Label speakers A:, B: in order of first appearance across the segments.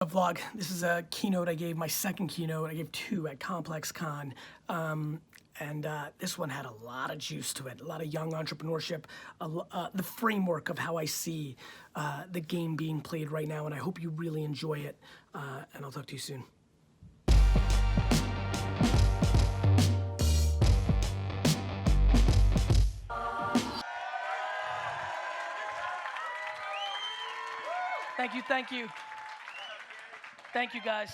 A: A vlog. This is a keynote I gave, my second keynote. I gave two at ComplexCon. This one had a lot of juice to it, a lot of young entrepreneurship, the framework of how I see the game being played right now, and I hope you really enjoy it, and I'll talk to you soon. Thank you. Thank you, guys.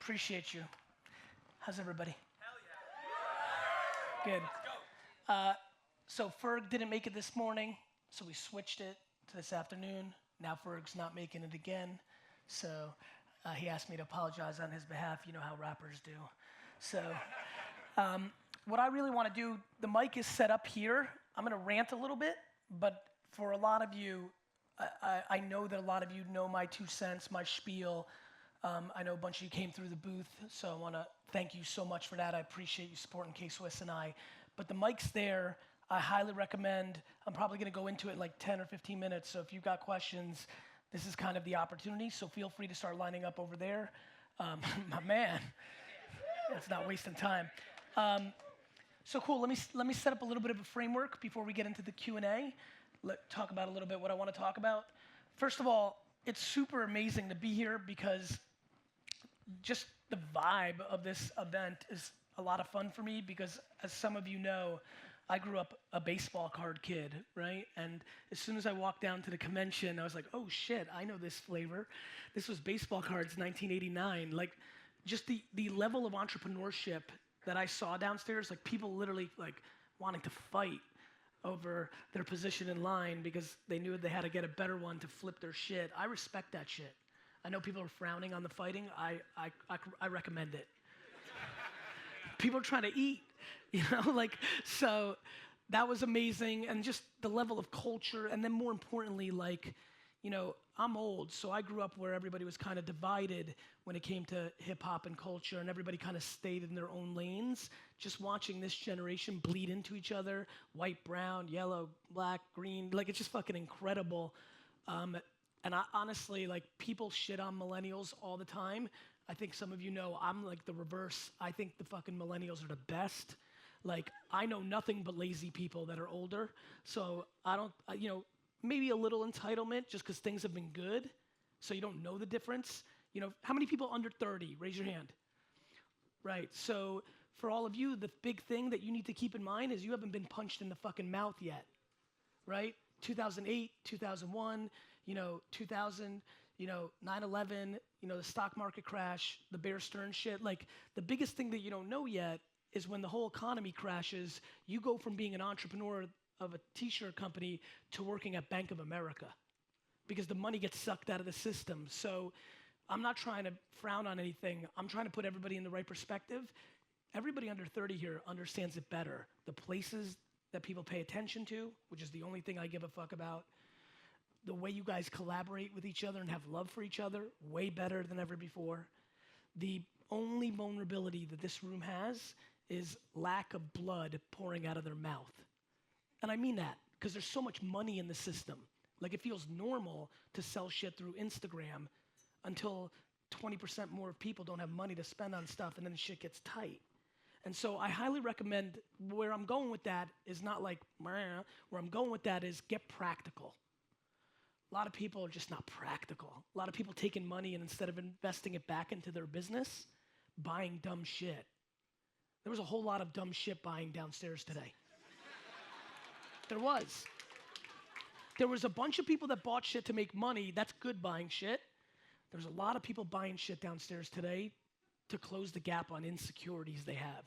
A: Appreciate you. How's everybody? Hell yeah. Good. So Ferg didn't make it this morning, so we switched it to this afternoon. Now Ferg's not making it again, so he asked me to apologize on his behalf. You know how rappers do. So what I really want to do, the mic is set up here. I'm going to rant a little bit, but for a lot of you, I know that a lot of you know my 2 cents, my spiel. I know a bunch of you came through the booth, so I want to thank you so much for that. I appreciate you supporting K-Swiss and I. But the mic's there. I highly recommend. I'm probably going to go into it in like 10 or 15 minutes, so if you've got questions, this is kind of the opportunity, so feel free to start lining up over there. My man, that's not wasting time. So cool, let me set up a little bit of a framework before we get into the Q&A. Talk about a little bit what I want to talk about. First of all, it's super amazing to be here because just the vibe of this event is a lot of fun for me because, as some of you know, I grew up a baseball card kid, right? And as soon as I walked down to the convention, I was like, oh shit, I know this flavor. This was baseball cards 1989. Like, just the level of entrepreneurship that I saw downstairs, like people literally like wanting to fight over their position in line because they knew they had to get a better one to flip their shit. I respect that shit. I know people are frowning on the fighting. I recommend it. People are trying to eat, you know, like, so that was amazing. And just the level of culture. And then more importantly, like, you know, I'm old, so I grew up where everybody was kind of divided when it came to hip hop and culture, and everybody kind of stayed in their own lanes. Just watching this generation bleed into each other, white, brown, yellow, black, green, like it's just fucking incredible. And I honestly, like, people shit on millennials all the time. I think some of you know I'm like the reverse. I think the fucking millennials are the best. Like, I know nothing but lazy people that are older, so I don't, you know, maybe a little entitlement just because things have been good, so you don't know the difference. You know, how many people under 30? Raise your hand. Right, so for all of you, the big thing that you need to keep in mind is you haven't been punched in the fucking mouth yet, right? 2008, 2001, you know, 2000, you know, 9/11, you know, the stock market crash, the Bear Stearns shit. Like, the biggest thing that you don't know yet is when the whole economy crashes, you go from being an entrepreneur of a t-shirt company to working at Bank of America because the money gets sucked out of the system. So I'm not trying to frown on anything. I'm trying to put everybody in the right perspective. Everybody under 30 here understands it better. The places that people pay attention to, which is the only thing I give a fuck about, the way you guys collaborate with each other and have love for each other, way better than ever before. The only vulnerability that this room has is lack of blood pouring out of their mouth. And I mean that because there's so much money in the system. Like, it feels normal to sell shit through Instagram until 20% more people don't have money to spend on stuff, and then the shit gets tight. And so I highly recommend, where I'm going with that is not like, where I'm going with that is get practical. A lot of people are just not practical. A lot of people taking money and instead of investing it back into their business, buying dumb shit. There was a whole lot of dumb shit buying downstairs today. There was. There was a bunch of people that bought shit to make money. That's good buying shit. There's a lot of people buying shit downstairs today to close the gap on insecurities they have.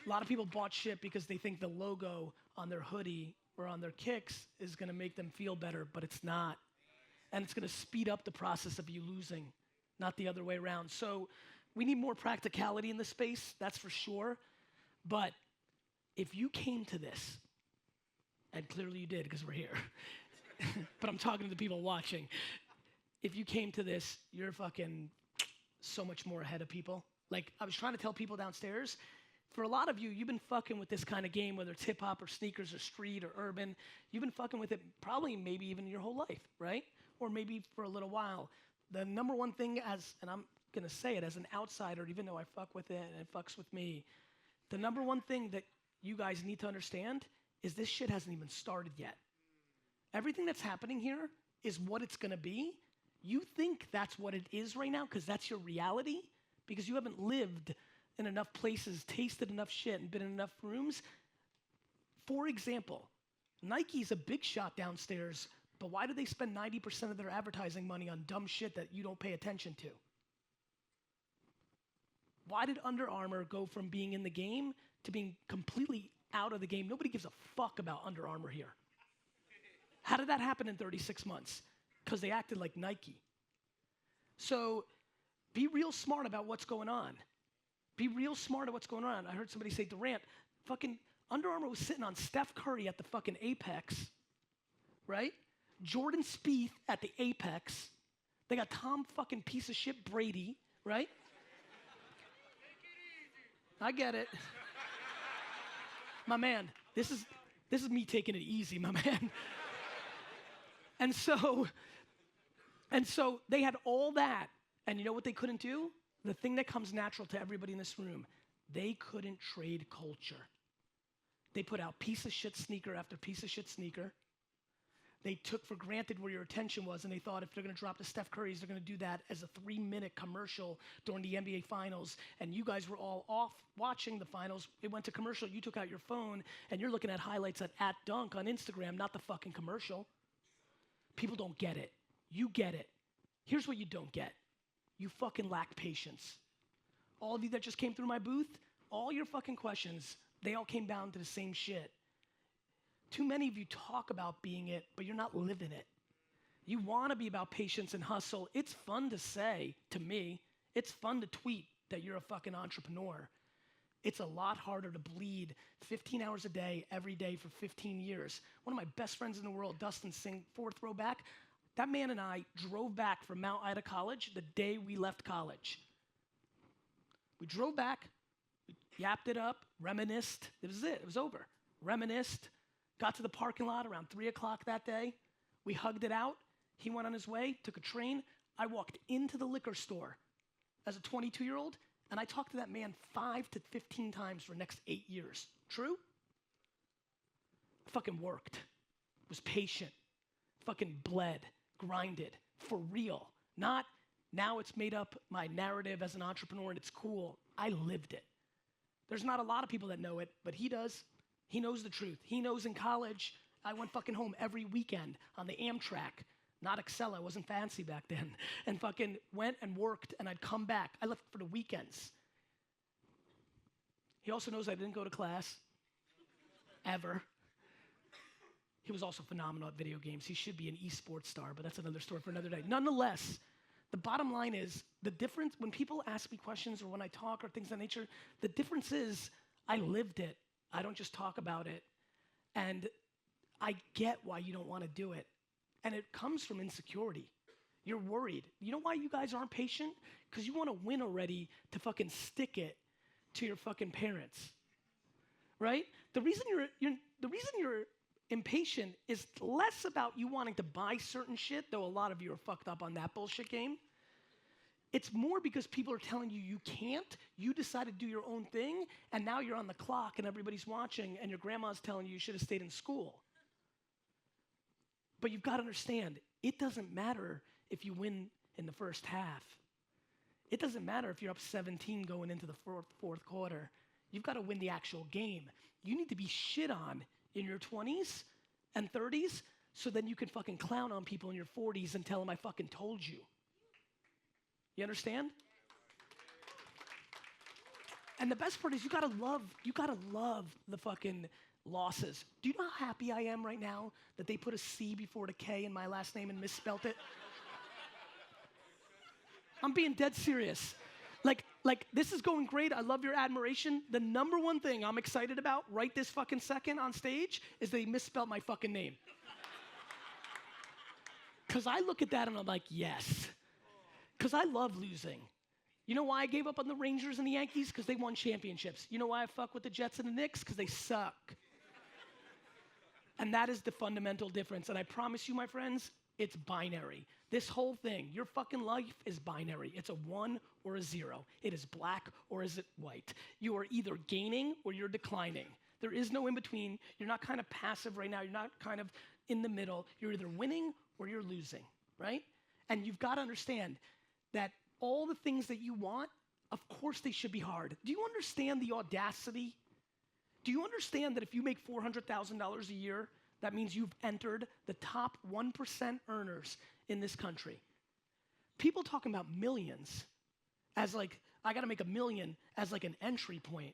A: A lot of people bought shit because they think the logo on their hoodie or on their kicks is gonna make them feel better, but it's not. And it's gonna speed up the process of you losing, not the other way around. So we need more practicality in the space, that's for sure. But if you came to this, and clearly you did because we're here, but I'm talking to the people watching. If you came to this, you're fucking so much more ahead of people. Like, I was trying to tell people downstairs, for a lot of you, you've been fucking with this kind of game, whether it's hip hop or sneakers or street or urban. You've been fucking with it probably maybe even your whole life, right? or maybe for a little while. The number one thing and I'm gonna say it as an outsider, even though I fuck with it and it fucks with me, the number one thing that you guys need to understand is this shit hasn't even started yet. Everything that's happening here is what it's gonna be. You think that's what it is right now because that's your reality, because you haven't lived in enough places, tasted enough shit, and been in enough rooms. For example, Nike's a big shot downstairs, but why do they spend 90% of their advertising money on dumb shit that you don't pay attention to? Why did Under Armour go from being in the game to being completely out of the game? Nobody gives a fuck about Under Armour here. How did that happen in 36 months? Because they acted like Nike. So be real smart about what's going on. Be real smart at what's going on. I heard somebody say Durant, fucking Under Armour was sitting on Steph Curry at the fucking Apex, right? Jordan Spieth at the Apex. They got Tom fucking piece of shit Brady, right? I get it. My man, this is me taking it easy, my man. And so they had all that, and you know what they couldn't do? The thing that comes natural to everybody in this room, they couldn't trade culture. They put out piece of shit sneaker after piece of shit sneaker. They took for granted where your attention was, and they thought if they're gonna drop the Steph Currys, they're gonna do that as a 3-minute commercial during the NBA Finals, and you guys were all off watching the finals. It went to commercial, you took out your phone, and you're looking at highlights at Dunk on Instagram, not the fucking commercial. People don't get it. You get it. Here's what you don't get. You fucking lack patience. All of you that just came through my booth, all your fucking questions, they all came down to the same shit. Too many of you talk about being it, but you're not living it. You wanna be about patience and hustle. It's fun to say, to me, it's fun to tweet that you're a fucking entrepreneur. It's a lot harder to bleed 15 hours a day, every day for 15 years. One of my best friends in the world, Dustin Singh, 4th row back, that man and I drove back from Mount Ida College the day we left college. We drove back, we yapped it up, reminisced. It was it was over. Reminisced, got to the parking lot around 3 o'clock that day. We hugged it out. He went on his way, took a train. I walked into the liquor store as a 22-year-old, and I talked to that man 5 to 15 times for the next 8 years. True? Fucking worked. Was patient. Fucking bled. Grinded. For real. Not, now it's made up my narrative as an entrepreneur and it's cool. I lived it. There's not a lot of people that know it, but he does. He knows the truth. He knows in college, I went fucking home every weekend on the Amtrak. Not Excel, I wasn't fancy back then. And fucking went and worked, and I'd come back. I left for the weekends. He also knows I didn't go to class, ever. He was also phenomenal at video games. He should be an esports star, but that's another story for another day. Nonetheless, the bottom line is, the difference, when people ask me questions or when I talk or things of that nature, the difference is I lived it. I don't just talk about it. And I get why you don't want to do it. And it comes from insecurity. You're worried. You know why you guys aren't patient? Because you want to win already to fucking stick it to your fucking parents, right? The reason you're impatient is less about you wanting to buy certain shit, though a lot of you are fucked up on that bullshit game. It's more because people are telling you you can't, you decide to do your own thing, and now you're on the clock and everybody's watching and your grandma's telling you should have stayed in school. But you've got to understand, it doesn't matter if you win in the first half. It doesn't matter if you're up 17 going into the fourth quarter. You've got to win the actual game. You need to be shit on in your 20s and 30s so then you can fucking clown on people in your 40s and tell them I fucking told you. You understand? And the best part is you gotta love the fucking losses. Do you know how happy I am right now that they put a C before the K in my last name and misspelt it? I'm being dead serious. Like this is going great. I love your admiration. The number one thing I'm excited about right this fucking second on stage is they misspelled my fucking name. Cause I look at that and I'm like, yes. Cause I love losing. You know why I gave up on the Rangers and the Yankees? Because they won championships. You know why I fuck with the Jets and the Knicks? Because they suck. And that is the fundamental difference. And I promise you, my friends, it's binary. This whole thing, your fucking life is binary. It's a 1 or a 0. It is black or is it white. You are either gaining or you're declining. There is no in between. You're not kind of passive right now. You're not kind of in the middle. You're either winning or you're losing, right? And you've got to understand that all the things that you want, of course they should be hard. Do you understand the audacity? Do you understand that if you make $400,000 a year, that means you've entered the top 1% earners in this country? People talking about millions as like, I gotta make $1 million as like an entry point.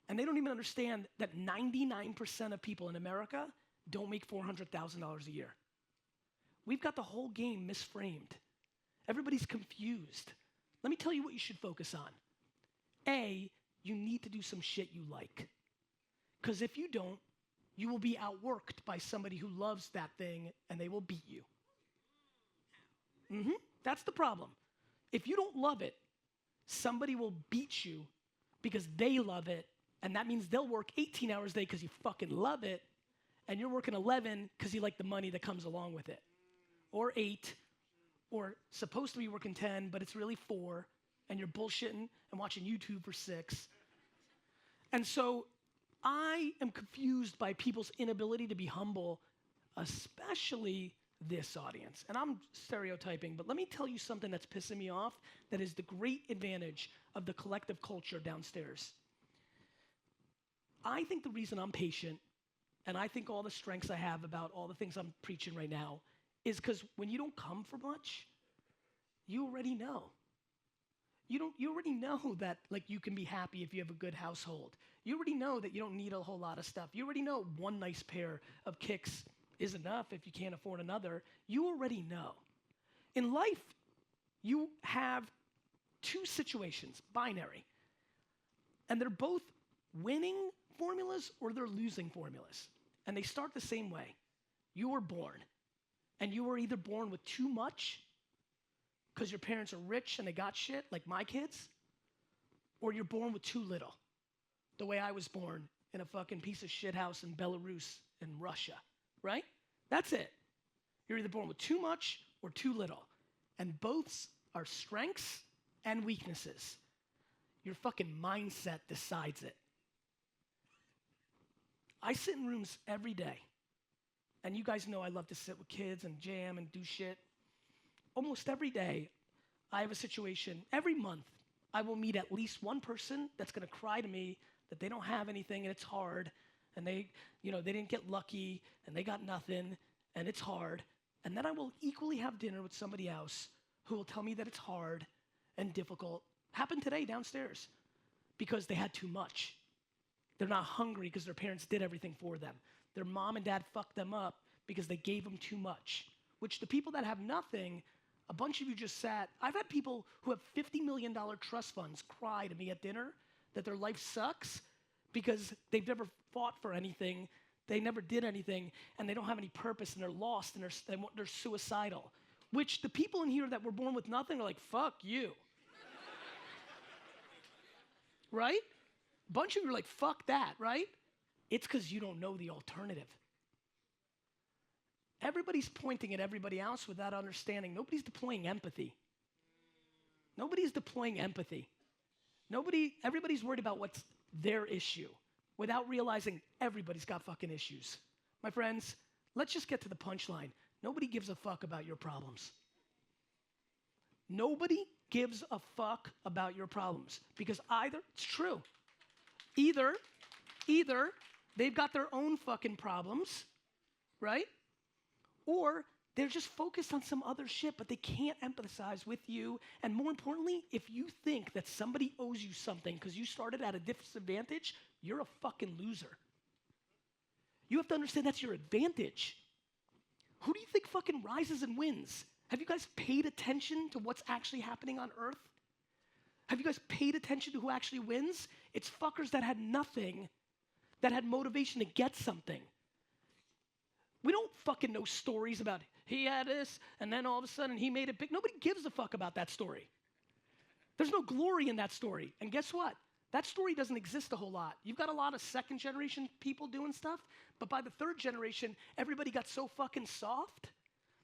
A: And they don't even understand that 99% of people in America don't make $400,000 a year. We've got the whole game misframed. Everybody's confused. Let me tell you what you should focus on. A, you need to do some shit you like. Because if you don't, you will be outworked by somebody who loves that thing and they will beat you. That's the problem. If you don't love it, somebody will beat you because they love it, and that means they'll work 18 hours a day because you fucking love it, and you're working 11 because you like the money that comes along with it. Or 8, or supposed to be working 10, but it's really 4, and you're bullshitting and watching YouTube for 6. And so I am confused by people's inability to be humble, especially this audience. And I'm stereotyping, but let me tell you something that's pissing me off that is the great advantage of the collective culture downstairs. I think the reason I'm patient, and I think all the strengths I have about all the things I'm preaching right now, is because when you don't come for much, you already know. You already know that like you can be happy if you have a good household. You already know that you don't need a whole lot of stuff. You already know one nice pair of kicks is enough if you can't afford another. You already know. In life, you have 2 situations, binary. And they're both winning formulas or they're losing formulas. And they start the same way. You were born. And you were either born with too much because your parents are rich and they got shit, like my kids, or you're born with too little, the way I was born in a fucking piece of shit house in Belarus in Russia, right? That's it. You're either born with too much or too little. And both are strengths and weaknesses. Your fucking mindset decides it. I sit in rooms every day, and you guys know I love to sit with kids and jam and do shit. Almost every day, I have a situation. Every month, I will meet at least one person that's gonna cry to me that they don't have anything and it's hard, and they didn't get lucky and they got nothing and it's hard. And then I will equally have dinner with somebody else who will tell me that it's hard and difficult. Happened today downstairs because they had too much. They're not hungry because their parents did everything for them. Their mom and dad fucked them up because they gave them too much, which the people that have nothing, a bunch of you just sat. I've had people who have $50 million trust funds cry to me at dinner that their life sucks because they've never fought for anything, they never did anything, and they don't have any purpose, and they're lost, and they're suicidal. Which the people in here that were born with nothing are like, fuck you. Right? A bunch of you are like, fuck that, right? It's because you don't know the alternative. Everybody's pointing at everybody else without understanding. Nobody's deploying empathy. Nobody's deploying empathy. Everybody's worried about what's their issue without realizing everybody's got fucking issues. My friends, let's just get to the punchline. Nobody gives a fuck about your problems. Nobody gives a fuck about your problems because it's true. Either they've got their own fucking problems, right? Or they're just focused on some other shit, but they can't empathize with you. And more importantly, if you think that somebody owes you something because you started at a disadvantage, you're a fucking loser. You have to understand that's your advantage. Who do you think fucking rises and wins? Have you guys paid attention to what's actually happening on Earth? Have you guys paid attention to who actually wins? It's fuckers that had nothing, that had motivation to get something. We don't fucking know stories about he had this and then all of a sudden he made it big. Nobody gives a fuck about that story. There's no glory in that story. And guess what? That story doesn't exist a whole lot. You've got a lot of second generation people doing stuff, but by the third generation, everybody got so fucking soft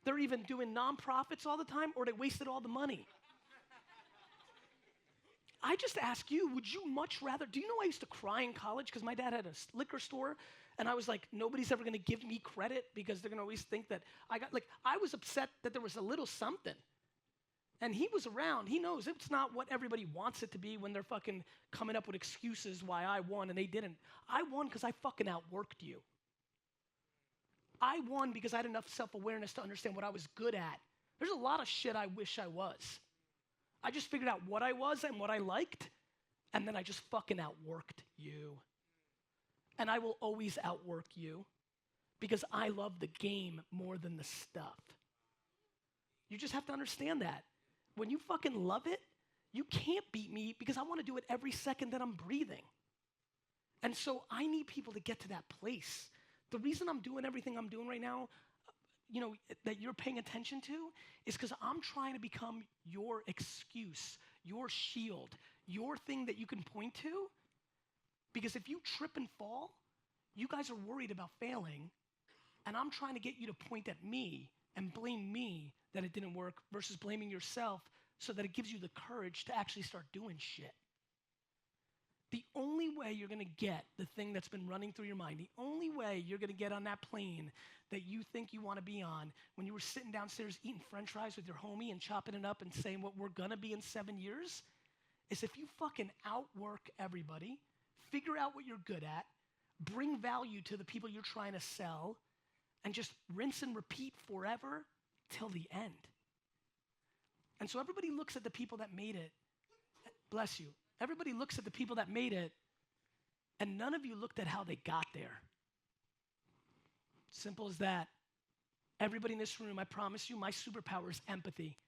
A: They're even doing nonprofits all the time, or they wasted all the money. I just ask you, would you much rather, do you know I used to cry in college because my dad had a liquor store, and I was like, nobody's ever gonna give me credit because they're gonna always think that I was upset that there was a little something. And he was around, he knows it's not what everybody wants it to be when they're fucking coming up with excuses why I won and they didn't. I won because I fucking outworked you. I won because I had enough self-awareness to understand what I was good at. There's a lot of shit I wish I was. I just figured out what I was and what I liked, and then I just fucking outworked you. And I will always outwork you because I love the game more than the stuff. You just have to understand that. When you fucking love it, you can't beat me because I want to do it every second that I'm breathing. And so I need people to get to that place. The reason I'm doing everything I'm doing right now, you know, that you're paying attention to, is because I'm trying to become your excuse, your shield, your thing that you can point to. Because if you trip and fall, you guys are worried about failing, and I'm trying to get you to point at me and blame me that it didn't work versus blaming yourself so that it gives you the courage to actually start doing shit. The only way you're gonna get the thing that's been running through your mind, the only way you're gonna get on that plane that you think you wanna be on when you were sitting downstairs eating french fries with your homie and chopping it up and saying what we're gonna be in 7 years, is if you fucking outwork everybody, figure out what you're good at, bring value to the people you're trying to sell, and just rinse and repeat forever till the end. And so everybody looks at the people that made it. Bless you. Everybody looks at the people that made it, and none of you looked at how they got there. Simple as that. Everybody in this room, I promise you, my superpower is empathy.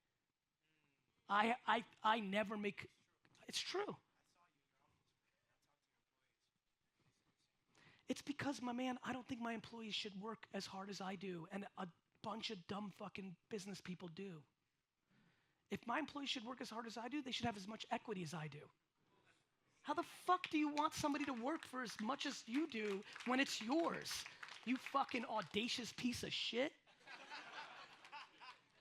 A: I never make, it's true. It's because, my man, I don't think my employees should work as hard as I do, and a bunch of dumb fucking business people do. If my employees should work as hard as I do, they should have as much equity as I do. How the fuck do you want somebody to work for as much as you do when it's yours? You fucking audacious piece of shit.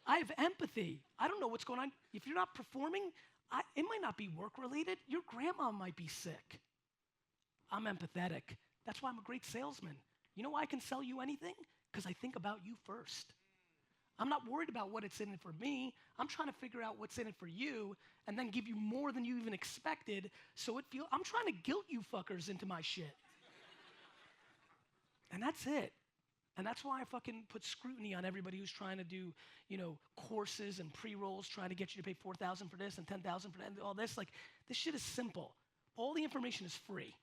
A: I have empathy. I don't know what's going on. If you're not performing, it might not be work related. Your grandma might be sick. I'm empathetic. That's why I'm a great salesman. You know why I can sell you anything? Because I think about you first. I'm not worried about what it's in it for me. I'm trying to figure out what's in it for you and then give you more than you even expected so I'm trying to guilt you fuckers into my shit. And that's it. And that's why I fucking put scrutiny on everybody who's trying to do, you know, courses and pre-rolls, trying to get you to pay $4,000 for this and $10,000 for that, and all this. Like, this shit is simple. All the information is free.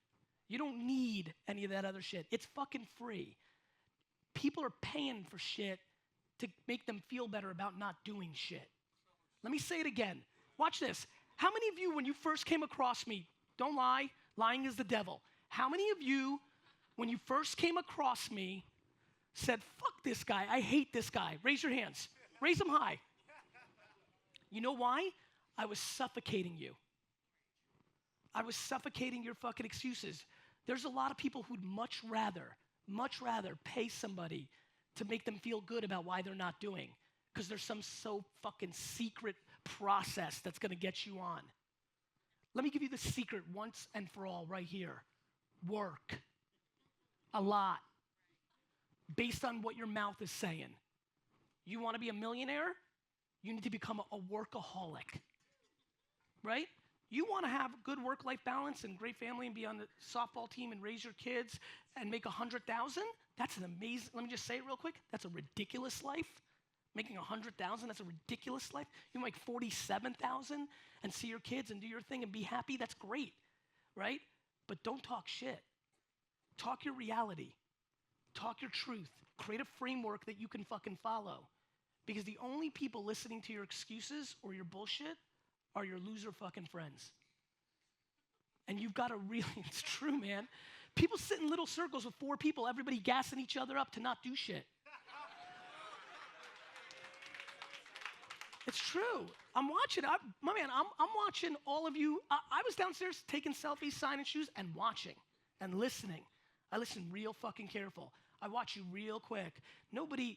A: You don't need any of that other shit. It's fucking free. People are paying for shit to make them feel better about not doing shit. Let me say it again. Watch this. How many of you, when you first came across me, don't lie, lying is the devil. How many of you, when you first came across me, said, fuck this guy, I hate this guy? Raise your hands. Raise them high. You know why? I was suffocating you. I was suffocating your fucking excuses. There's a lot of people who'd much rather pay somebody to make them feel good about why they're not doing, because there's some so fucking secret process that's gonna get you on. Let me give you the secret once and for all right here. Work. A lot. Based on what your mouth is saying. You wanna be a millionaire? You need to become a workaholic, right? You wanna have good work-life balance and great family and be on the softball team and raise your kids and make 100,000? That's an amazing, let me just say it real quick, that's a ridiculous life. Making 100,000, that's a ridiculous life. You make 47,000 and see your kids and do your thing and be happy, that's great, right? But don't talk shit. Talk your reality. Talk your truth. Create a framework that you can fucking follow. Because the only people listening to your excuses or your bullshit are your loser fucking friends. And you've got to really, it's true, man. People sit in little circles with 4 people, everybody gassing each other up to not do shit. It's true. I'm watching, I'm watching all of you. I was downstairs taking selfies, signing shoes, and watching and listening. I listen real fucking careful. I watch you real quick. Nobody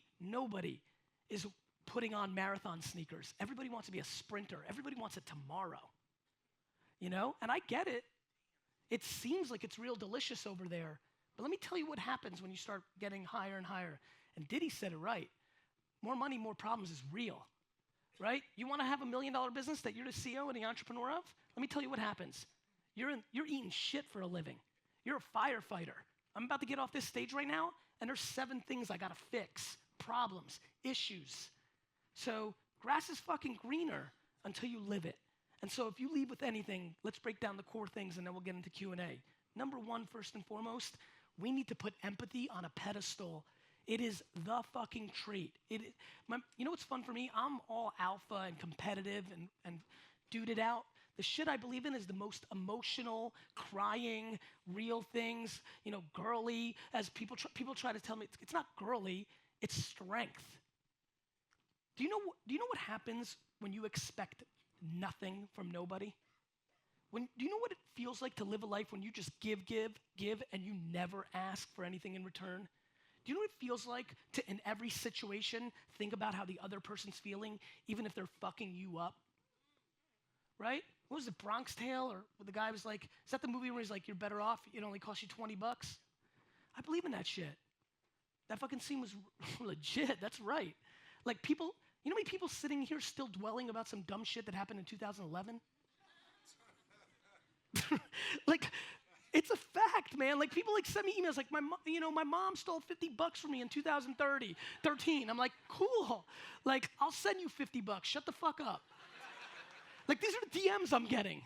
A: is putting on marathon sneakers. Everybody wants to be a sprinter. Everybody wants it tomorrow. You know, and I get it. It seems like it's real delicious over there. But let me tell you what happens when you start getting higher and higher. And Diddy said it right. More money, more problems is real, right? You want to have $1 million business that you're the CEO and the entrepreneur of? Let me tell you what happens. You're eating shit for a living. You're a firefighter. I'm about to get off this stage right now, and there's 7 things I got to fix, problems, issues. So grass is fucking greener until you live it. And so if you leave with anything, let's break down the core things and then we'll get into Q&A. Number 1, first and foremost, we need to put empathy on a pedestal. It is the fucking trait. You know what's fun for me? I'm all alpha and competitive and dude it out. The shit I believe in is the most emotional, crying, real things, you know, girly, as people try to tell me. It's not girly, it's strength. Do you know what happens when you expect nothing from nobody? Do you know what it feels like to live a life when you just give, and you never ask for anything in return? Do you know what it feels like to, in every situation, think about how the other person's feeling, even if they're fucking you up? Right? What was it, Bronx Tale? Or the guy was like, is that the movie where he's like, you're better off, it only costs you $20? I believe in that shit. That fucking scene was legit, that's right. Like people, you know how many people sitting here still dwelling about some dumb shit that happened in 2011? Like, it's a fact, man. Like, people like send me emails like, my mom stole $50 from me in 2013. I'm like, cool. Like, I'll send you $50. Shut the fuck up. Like, these are the DMs I'm getting.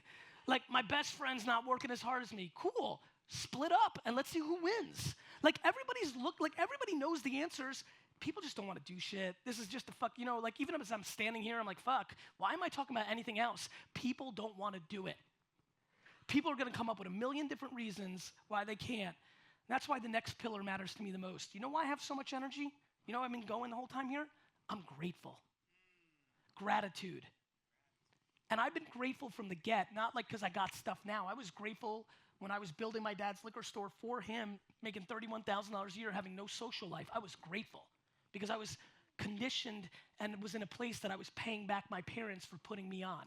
A: Like, my best friend's not working as hard as me. Cool. Split up and let's see who wins. Like, everybody knows the answers. People just don't want to do shit. This is just a fuck, like, even as I'm standing here, I'm like, fuck, why am I talking about anything else? People don't want to do it. People are going to come up with 1 million different reasons why they can't. That's why the next pillar matters to me the most. You know why I have so much energy? You know I've been going the whole time here? I'm grateful. Gratitude. And I've been grateful from the get, not like because I got stuff now. I was grateful when I was building my dad's liquor store for him, making $31,000 a year, having no social life. I was grateful because I was conditioned and was in a place that I was paying back my parents for putting me on,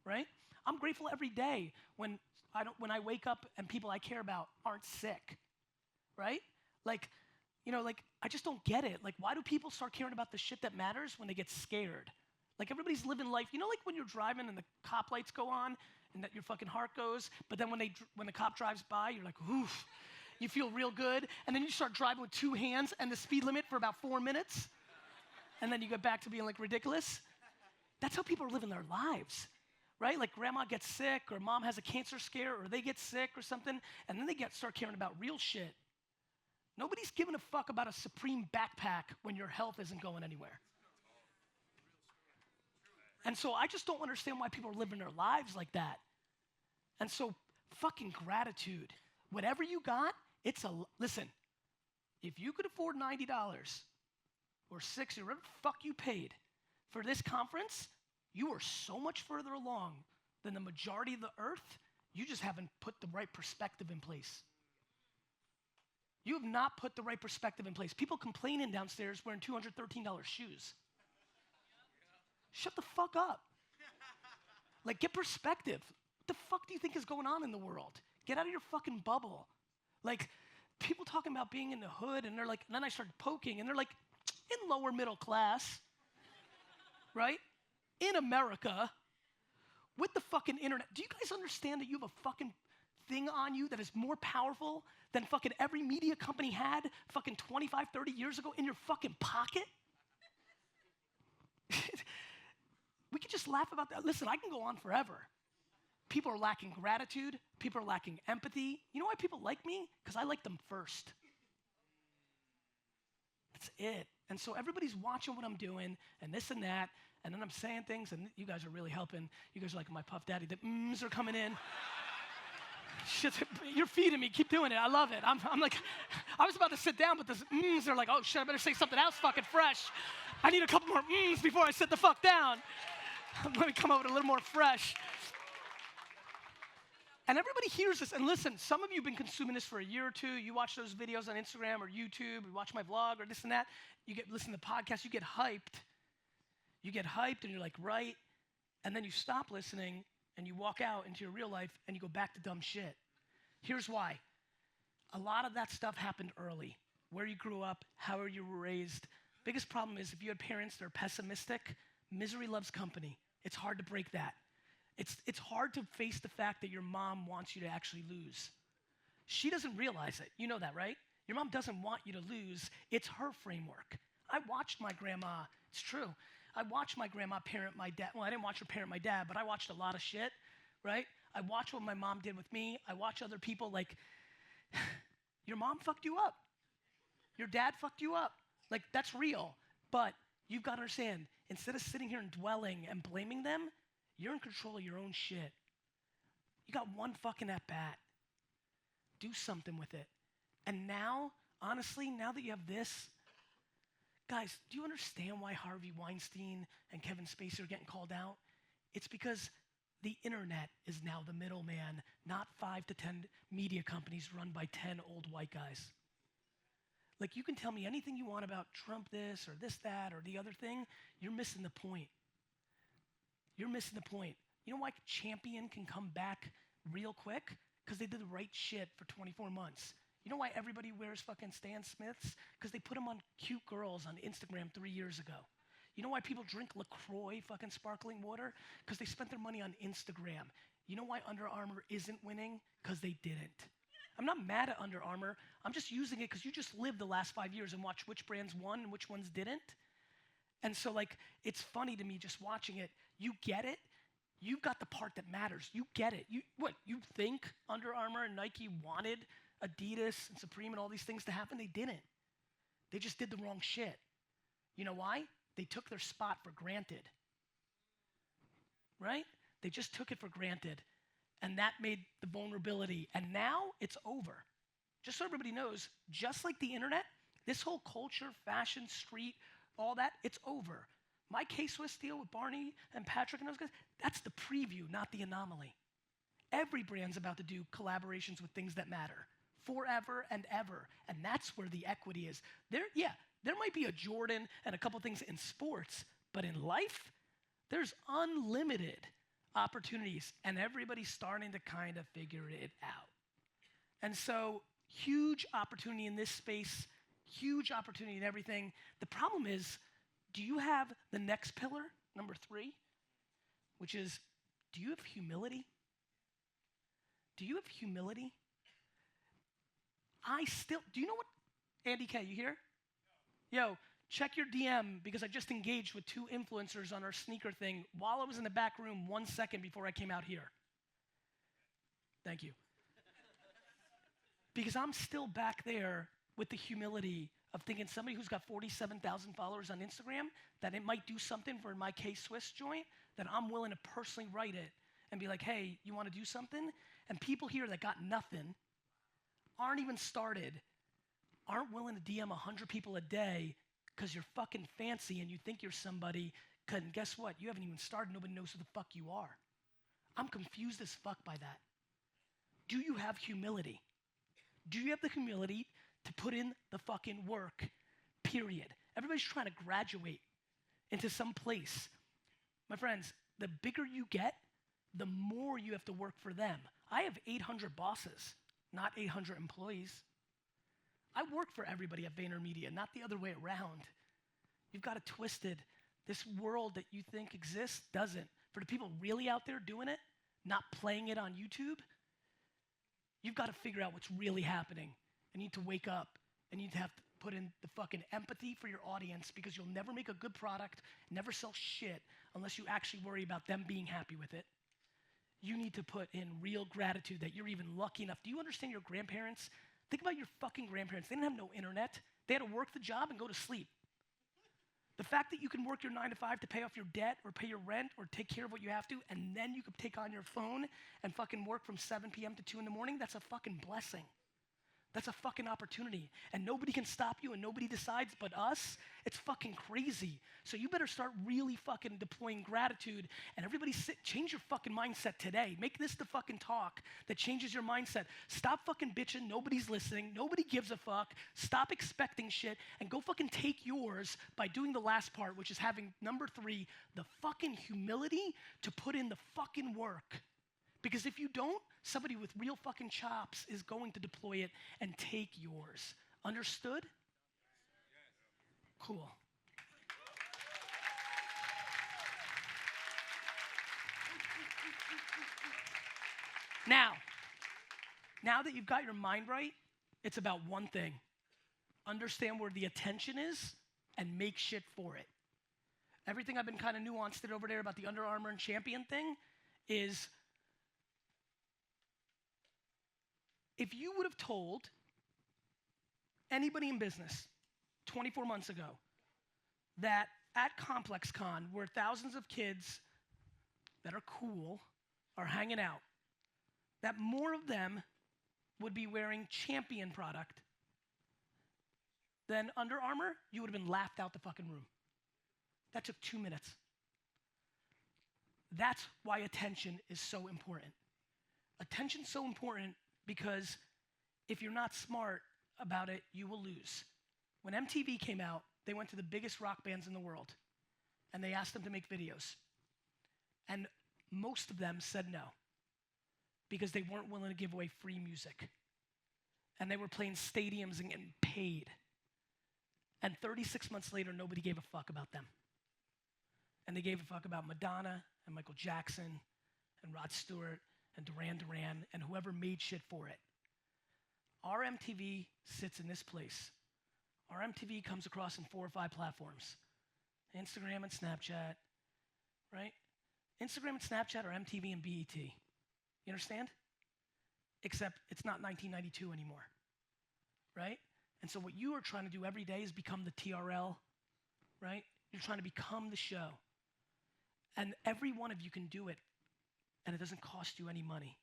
A: right? I'm grateful every day when I wake up and people I care about aren't sick, right? Like, I just don't get it. Like, why do people start caring about the shit that matters when they get scared? Like, everybody's living life. You know, like when you're driving and the cop lights go on and that your fucking heart goes, but then when the cop drives by, you're like, oof, you feel real good. And then you start driving with 2 hands and the speed limit for about 4 minutes. And then you get back to being like ridiculous. That's how people are living their lives. Right? Like grandma gets sick or mom has a cancer scare or they get sick or something and then they start caring about real shit. Nobody's giving a fuck about a Supreme backpack when your health isn't going anywhere. And so I just don't understand why people are living their lives like that. And so fucking gratitude. Whatever you got, listen, if you could afford $90 or $60 or whatever the fuck you paid for this conference, you are so much further along than the majority of the earth. You just haven't put the right perspective in place. You have not put the right perspective in place. People complaining downstairs wearing $213 shoes. Shut the fuck up. Like, get perspective. What the fuck do you think is going on in the world? Get out of your fucking bubble. Like, people talking about being in the hood and they're like, and then I started poking and they're like, in lower middle class, right? In America, with the fucking internet. Do you guys understand that you have a fucking thing on you that is more powerful than fucking every media company had fucking 25, 30 years ago in your fucking pocket? We could just laugh about that. Listen, I can go on forever. People are lacking gratitude. People are lacking empathy. You know why people like me? Because I like them first. That's it. And so everybody's watching what I'm doing and this and that. And then I'm saying things, and you guys are really helping. You guys are like my Puff Daddy. The mms are coming in. Shit, you're feeding me. Keep doing it. I love it. I'm like, I was about to sit down, but the mms are like, oh shit, I better say something else fucking fresh. I need a couple more mms before I sit the fuck down. Let me come up with a little more fresh. And everybody hears this. And listen, some of you have been consuming this for a year or two. You watch those videos on Instagram or YouTube. You watch my vlog or this and that. You listen to podcasts. You get hyped. You get hyped and you're like, right, and then you stop listening and you walk out into your real life and you go back to dumb shit. Here's why. A lot of that stuff happened early. Where you grew up, how you were raised. Biggest problem is if you had parents that are pessimistic, misery loves company. It's hard to break that. It's hard to face the fact that your mom wants you to actually lose. She doesn't realize it. You know that, right? Your mom doesn't want you to lose. It's her framework. I watched my grandma, it's true. I watched my grandma parent my dad. Well, I didn't watch her parent my dad, but I watched a lot of shit, right? I watched what my mom did with me. I watched other people like, your mom fucked you up. Your dad fucked you up. Like, that's real. But you've got to understand, instead of sitting here and dwelling and blaming them, you're in control of your own shit. You got one fucking at bat. Do something with it. And now, honestly, now that you have this, guys, do you understand why Harvey Weinstein and Kevin Spacey are getting called out? It's because the internet is now the middleman, not 5 to 10 media companies run by 10 old white guys. Like, you can tell me anything you want about Trump this or this, that, or the other thing. You're missing the point. You're missing the point. You know why Champion can come back real quick? Because they did the right shit for 24 months. You know why everybody wears fucking Stan Smiths? Because they put them on cute girls on Instagram 3 years ago. You know why people drink LaCroix fucking sparkling water? Because they spent their money on Instagram. You know why Under Armour isn't winning? Because they didn't. I'm not mad at Under Armour. I'm just using it because you just lived the last 5 years and watched which brands won and which ones didn't. And so, like, it's funny to me just watching it. You get it. You've got the part that matters. You get it. You think Under Armour and Nike wanted Adidas and Supreme and all these things to happen? They didn't. They just did the wrong shit. You know why? They took their spot for granted. Right? They just took it for granted. And that made the vulnerability. And now it's over. Just so everybody knows, just like the internet, this whole culture, fashion, street, all that, it's over. My K-Swiss deal with Barney and Patrick and those guys, that's the preview, not the anomaly. Every brand's about to do collaborations with things that matter forever and ever. And that's where the equity is. There might be a Jordan and a couple things in sports, but in life, there's unlimited opportunities, and everybody's starting to kind of figure it out. And so, huge opportunity in this space, huge opportunity in everything. The problem is, do you have the next pillar, number 3, which is, do you have humility? Do you have humility? Do you know what, Andy K, you here? Yo, check your DM because I just engaged with 2 influencers on our sneaker thing while I was in the back room 1 second before I came out here. Thank you. Because I'm still back there with the humility of thinking somebody who's got 47,000 followers on Instagram, that it might do something for my K-Swiss joint, that I'm willing to personally write it and be like, hey, you want to do something? And people here that got nothing, aren't even started, aren't willing to DM 100 people a day because you're fucking fancy and you think you're somebody, and guess what? You haven't even started. Nobody knows who the fuck you are. I'm confused as fuck by that. Do you have humility? Do you have the humility to put in the fucking work, period? Everybody's trying to graduate into some place. My friends, the bigger you get, the more you have to work for them. I have 800 bosses, not 800 employees. I work for everybody at VaynerMedia, not the other way around. You've got it twisted. This world that you think exists doesn't. For the people really out there doing it, not playing it on YouTube, you've got to figure out what's really happening. And you need to wake up and you need to have to put in the fucking empathy for your audience, because you'll never make a good product, never sell shit unless you actually worry about them being happy with it. You need to put in real gratitude that you're even lucky enough. Do you understand your grandparents? Think about your fucking grandparents. They didn't have no internet. They had to work the job and go to sleep. The fact that you can work your 9 to 5 to pay off your debt or pay your rent or take care of what you have to, and then you can take on your phone and fucking work from 7 p.m. to 2 in the morning, that's a fucking blessing. That's a fucking opportunity. And nobody can stop you and nobody decides but us. It's fucking crazy. So you better start really fucking deploying gratitude and everybody change your fucking mindset today. Make this the fucking talk that changes your mindset. Stop fucking bitching. Nobody's listening. Nobody gives a fuck. Stop expecting shit and go fucking take yours by doing the last part, which is having number 3, the fucking humility to put in the fucking work. Because if you don't, somebody with real fucking chops is going to deploy it and take yours. Understood? Cool. Now that you've got your mind right, it's about one thing. Understand where the attention is and make shit for it. Everything I've been kind of nuanced it over there about the Under Armour and Champion thing is, if you would have told anybody in business 24 months ago that at ComplexCon, where thousands of kids that are cool are hanging out, that more of them would be wearing Champion product than Under Armour, you would have been laughed out the fucking room. That took 2 minutes. That's why attention is so important. Attention's so important because if you're not smart about it, you will lose. When MTV came out, they went to the biggest rock bands in the world, and they asked them to make videos. And most of them said no, because they weren't willing to give away free music. And they were playing stadiums and getting paid. And 36 months later, nobody gave a fuck about them. And they gave a fuck about Madonna and Michael Jackson and Rod Stewart and Duran Duran and whoever made shit for it. Our MTV sits in this place. Our MTV comes across in 4 or 5 platforms. Instagram and Snapchat, right? Instagram and Snapchat are MTV and BET. You understand? Except it's not 1992 anymore, right? And so what you are trying to do every day is become the TRL, right? You're trying to become the show. And every one of you can do it, and it doesn't cost you any money.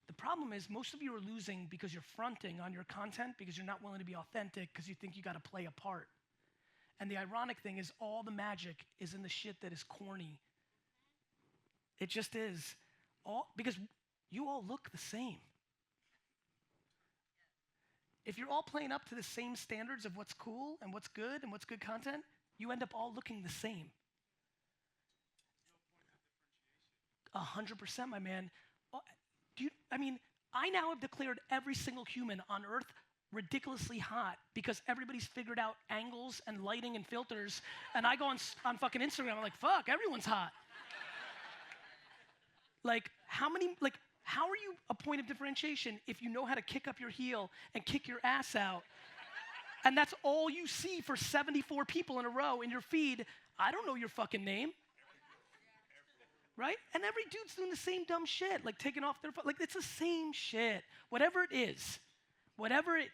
A: The problem is most of you are losing because you're fronting on your content because you're not willing to be authentic because you think you got to play a part. And the ironic thing is all the magic is in the shit that is corny. It just is. Because you all look the same. If you're all playing up to the same standards of what's cool and what's good content, you end up all looking the same. 100%, my man. I now have declared every single human on Earth ridiculously hot because everybody's figured out angles and lighting and filters, and I go on fucking Instagram, I'm like, fuck, everyone's hot. How are you a point of differentiation if you know how to kick up your heel and kick your ass out? And that's all you see for 74 people in a row in your feed. I don't know your fucking name. Right? And every dude's doing the same dumb shit, like taking off their phone. It's the same shit. Whatever it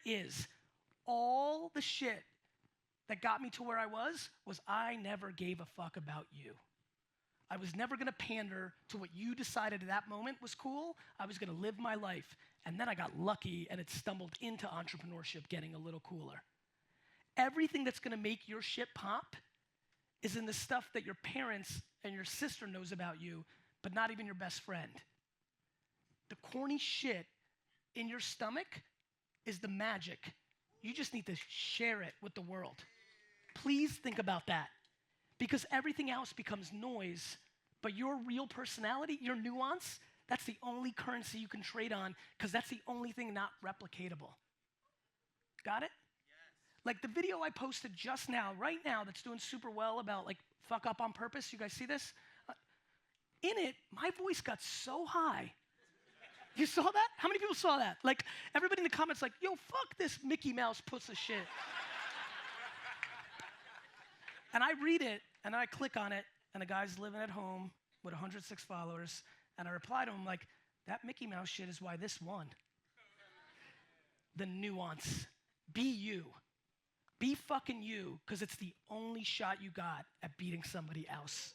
A: is, all the shit that got me to where I was I never gave a fuck about you. I was never gonna pander to what you decided at that moment was cool. I was gonna live my life. And then I got lucky and it stumbled into entrepreneurship getting a little cooler. Everything that's gonna make your shit pop is in the stuff that your parents and your sister knows about you, but not even your best friend. The corny shit in your stomach is the magic. You just need to share it with the world. Please think about that. Because everything else becomes noise, but your real personality, your nuance, that's the only currency you can trade on because that's the only thing not replicatable. Got it? Yes. The video I posted just now, right now, that's doing super well about fuck up on purpose. You guys see this? In it, my voice got so high. You saw that? How many people saw that? Everybody in the comments yo, fuck this Mickey Mouse puss of shit. And I read it, and I click on it, and the guy's living at home with 106 followers, and I reply to him that Mickey Mouse shit is why this won. The nuance. Be you. Be fucking you, because it's the only shot you got at beating somebody else.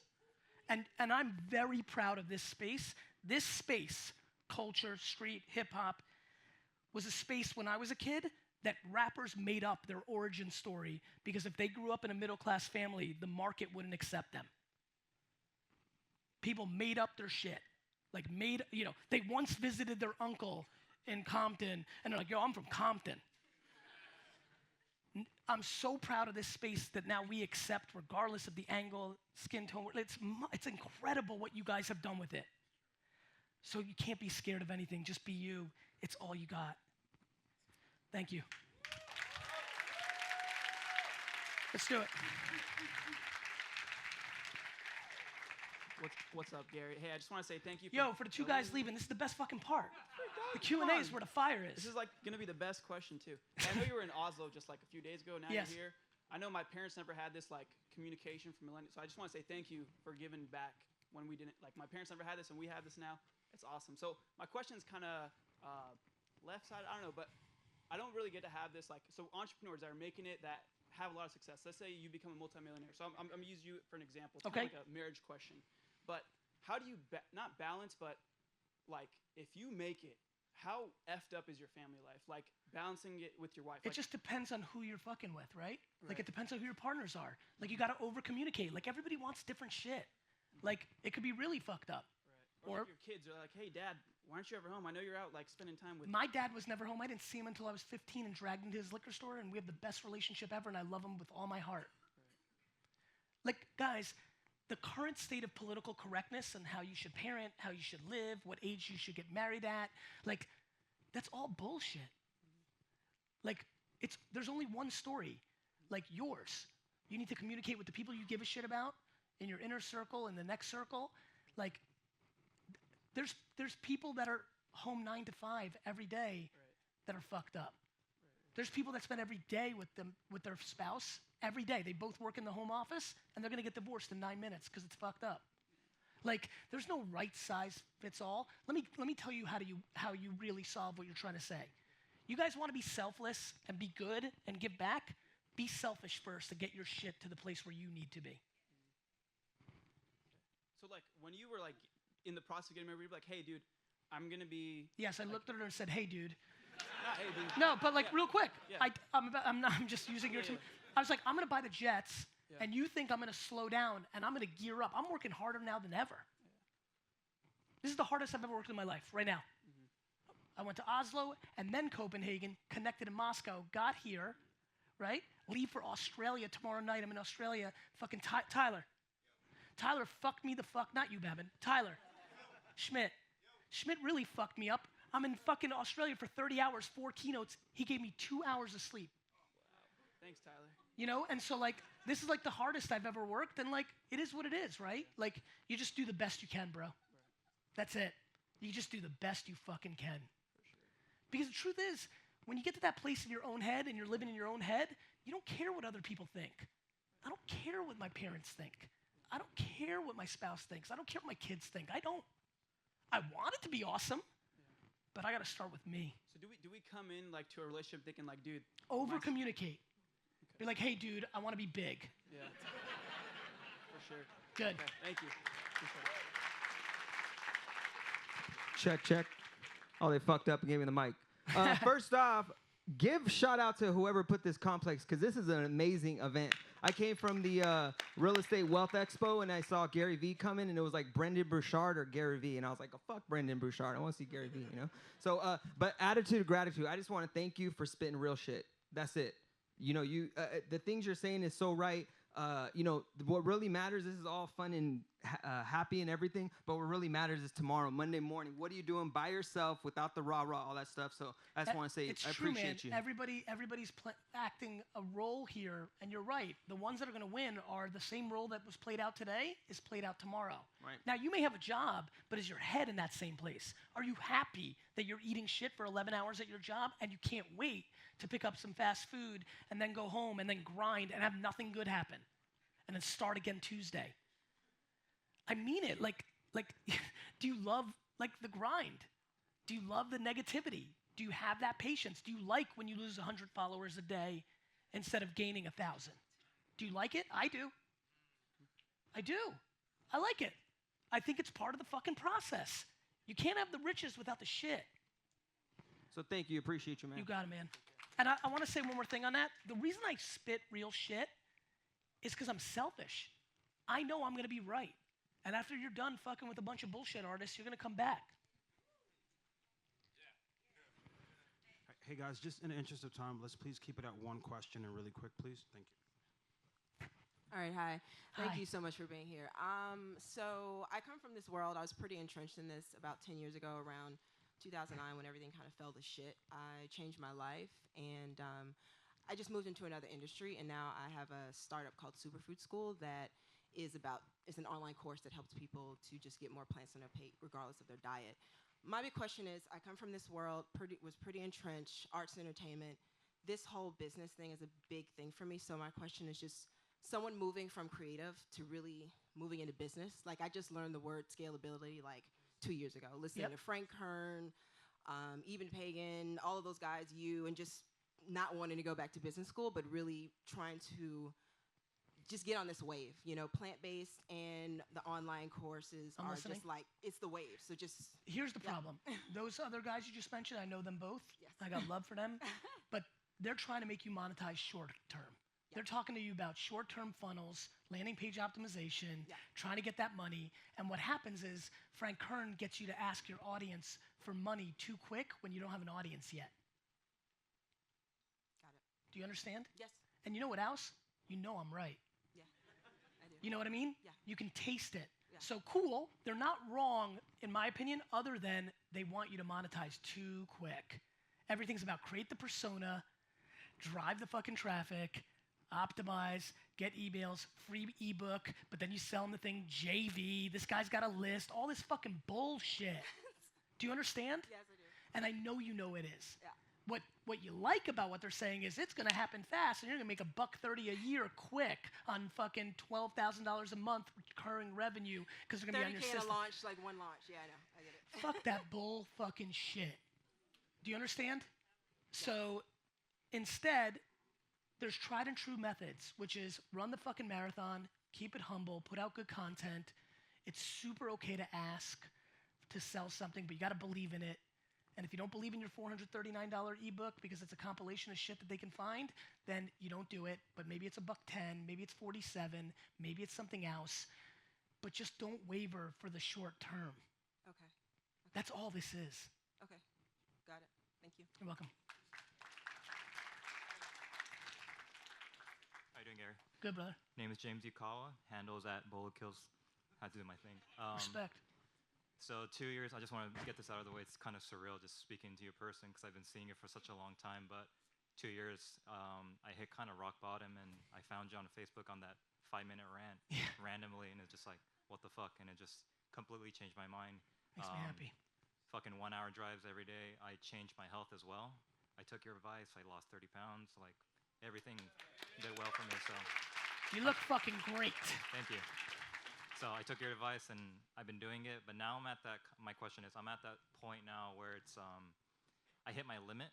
A: And I'm very proud of this space. This space, culture, street, hip-hop, was a space when I was a kid that rappers made up their origin story because if they grew up in a middle-class family, the market wouldn't accept them. People made up their shit. Like they once visited their uncle in Compton and they're like, yo, I'm from Compton. I'm so proud of this space that now we accept regardless of the angle, skin tone. It's incredible what you guys have done with it. So you can't be scared of anything. Just be you. It's all you got. Thank you. Let's do it.
B: What's up, Gary? Hey, I just want to say thank you.
A: For the two guys leaving, this is the best fucking part. The Q&A is where the fire is.
B: This is like going to be the best question, too. I know you were in Oslo just like a few days ago. Now
A: yes.
B: You're here. I know my parents never had this like communication from millennials. So I just want to say thank you for giving back when we didn't. Like my parents never had this and we have this now. It's awesome. So my question is kind of left side. I don't know, but I don't really get to have this like. So entrepreneurs that are making it that have a lot of success. Let's say you become a multimillionaire. So I'm going to use you for an example. It's
A: okay.
B: Kind of like a marriage question. But how do you not balance, but like if you make it, how effed up is your family life? Like balancing it with your wife.
A: It just depends on who you're fucking with, right? Like it depends on who your partners are. Like you got to over communicate. Like everybody wants different shit. Like it could be really fucked up.
B: Right. Or like your kids are like, hey dad, why aren't you ever home? I know you're out like spending time with.
A: My dad was never home. I didn't see him until I was 15 and dragged him to his liquor store and we have the best relationship ever and I love him with all my heart. Right. Like guys, the current state of political correctness and how you should parent, how you should live, what age you should get married at, like, that's all bullshit. Like, there's only one story, like yours. You need to communicate with the people you give a shit about in your inner circle, in the next circle. Like, there's people that are home 9 to 5 every day that are fucked up. There's people that spend every day with their spouse. Every day. They both work in the home office, and they're going to get divorced in 9 minutes because it's fucked up. Like, there's no right size fits all. Let me tell you how you really solve what you're trying to say. You guys want to be selfless and be good and give back? Be selfish first to get your shit to the place where you need to be.
B: So, like, when you were, like, in the process of getting married, you were like, hey, dude, I'm going to be...
A: Yes, I looked at her and said, hey, dude.
B: Not hey, dude.
A: No, but, like, real quick.
B: Yeah.
A: I'm just using your... I was like, I'm going to buy the jets, and you think I'm going to slow down, and I'm going to gear up. I'm working harder now than ever. This is the hardest I've ever worked in my life, right now. I went to Oslo, and then Copenhagen, connected in Moscow, got here, right? Leave for Australia tomorrow night. I'm in Australia. Fucking Tyler. Tyler fucked me the fuck, not you, Babin. Tyler. Schmidt. Schmidt really fucked me up. I'm in fucking Australia for 30 hours, 4 keynotes. He gave me 2 hours of sleep.
B: Thanks, Tyler.
A: You know, and so like, this is like the hardest I've ever worked, and like, it is what it is, right? Like, you just do the best you can, bro. Right. That's it. You just do the best you fucking can. For sure. Because the truth is, when you get to that place in your own head and you're living in your own head, you don't care what other people think. I don't care what my parents think. I don't care what my spouse thinks. I don't care what my kids think. I don't. I want it to be awesome, but I got to start with me.
B: So do we come in like to a relationship thinking like, dude,
A: over communicate. Be like, hey, dude, I want to be big.
B: Yeah. For sure.
A: Good.
B: Okay. Thank you.
C: Check. Oh, they fucked up and gave me the mic. First off, give shout out to whoever put this complex because this is an amazing event. I came from the Real Estate Wealth Expo and I saw Garyvee come in and it was like Brendan Bouchard or Garyvee and I was like, oh, fuck Brendan Bouchard. I want to see Garyvee, you know? So, but attitude of gratitude. I just want to thank you for spitting real shit. That's it. You know, the things you're saying is so right. You know, what really matters, this is all fun and happy and everything, but what really matters is tomorrow, Monday morning. What are you doing by yourself without the rah-rah, all that stuff? So I just want to say
A: it's
C: I
A: true,
C: appreciate
A: man.
C: you.
A: Everybody's acting a role here, and you're right. The ones that are going to win are the same role that was played out today is played out tomorrow.
C: Right.
A: Now, you may have a job, but is your head in that same place? Are you happy that you're eating shit for 11 hours at your job and you can't wait to pick up some fast food and then go home and then grind and have nothing good happen? And then start again Tuesday. I mean it. Like, do you love like the grind? Do you love the negativity? Do you have that patience? Do you like when you lose 100 followers a day instead of gaining 1,000? Do you like it? I do. I do. I like it. I think it's part of the fucking process. You can't have the riches without the shit.
C: So thank you. Appreciate you, man.
A: You got it, man. And I want to say one more thing on that. The reason I spit real shit is because I'm selfish. I know I'm going to be right. And after you're done fucking with a bunch of bullshit artists, you're going to come back.
D: Hey guys, just in the interest of time, let's please keep it at one question and really quick, please. Thank you.
E: All right, hi. Thank
A: Hi.
E: you so much for being here. So I come from this world. I was pretty entrenched in this about 10 years ago, around 2009, when everything kind of fell to shit. I changed my life, and I just moved into another industry, and now I have a startup called Superfood School that is an online course that helps people to just get more plants on their plate, regardless of their diet. My big question is, I come from this world, was pretty entrenched, arts and entertainment. This whole business thing is a big thing for me, so my question is just, someone moving from creative to really moving into business. Like, I just learned the word scalability like 2 years ago, listening to Frank Kern, Even Pagan, all of those guys, and just not wanting to go back to business school, but really trying to just get on this wave. You know, plant-based and the online courses
A: I'm
E: are
A: listening.
E: just like, it's the wave. So just,
A: Here's the problem. Those other guys you just mentioned, I know them both.
E: Yes.
A: I got love for them. But they're trying to make you monetize short term. They're talking to you about short-term funnels, landing page optimization, trying to get that money. And what happens is Frank Kern gets you to ask your audience for money too quick when you don't have an audience yet.
E: got it.
A: Do you understand?
E: Yes.
A: And you know what else? You know I'm right.
E: Yeah, I do.
A: You know what I mean?
E: Yeah.
A: You can taste it.
E: Yeah.
A: So cool. They're not wrong, in my opinion, other than they want you to monetize too quick. Everything's about create the persona, drive the fucking traffic, optimize, get emails, free ebook, but then you sell them the thing JV. This guy's got a list, all this fucking bullshit. Do you understand?
E: Yes, I do.
A: And I know you know it is.
E: Yeah.
A: What you like about what they're saying is it's gonna happen fast and you're gonna make $130 a year quick on fucking $12,000 a month recurring revenue because they're gonna be on your
E: 30K in
A: system.
E: a launch, like one launch. Yeah, I know. I get it.
A: Fuck that bull fucking shit. Do you understand? So instead, there's tried and true methods, which is run the fucking marathon, keep it humble, put out good content. It's super okay to ask to sell something, but you gotta believe in it. And if you don't believe in your $439 ebook because it's a compilation of shit that they can find, then you don't do it. But maybe it's $110, maybe it's 47, maybe it's something else. But just don't waver for the short term.
E: Okay.
A: That's all this is.
E: Okay. Got it. Thank you.
A: You're welcome.
F: How you doing, Gary?
A: Good, brother.
F: Name is James Yukawa. Handles at Bolo Kills. Had to do my thing.
A: Respect.
F: So 2 years. I just want to get this out of the way. It's kind of surreal just speaking to you in person because I've been seeing it for such a long time. But 2 years, I hit kind of rock bottom, and I found you on Facebook on that 5-minute rant randomly, and it's just like, what the fuck? And it just completely changed my mind.
A: Makes me happy.
F: Fucking 1 hour drives every day. I changed my health as well. I took your advice. I lost 30 pounds. Like, everything did well for me. So
A: You look fucking great.
F: thank you. So I took your advice and I've been doing it, but now I'm at that. My question is, I'm at that point now where it's I hit my limit.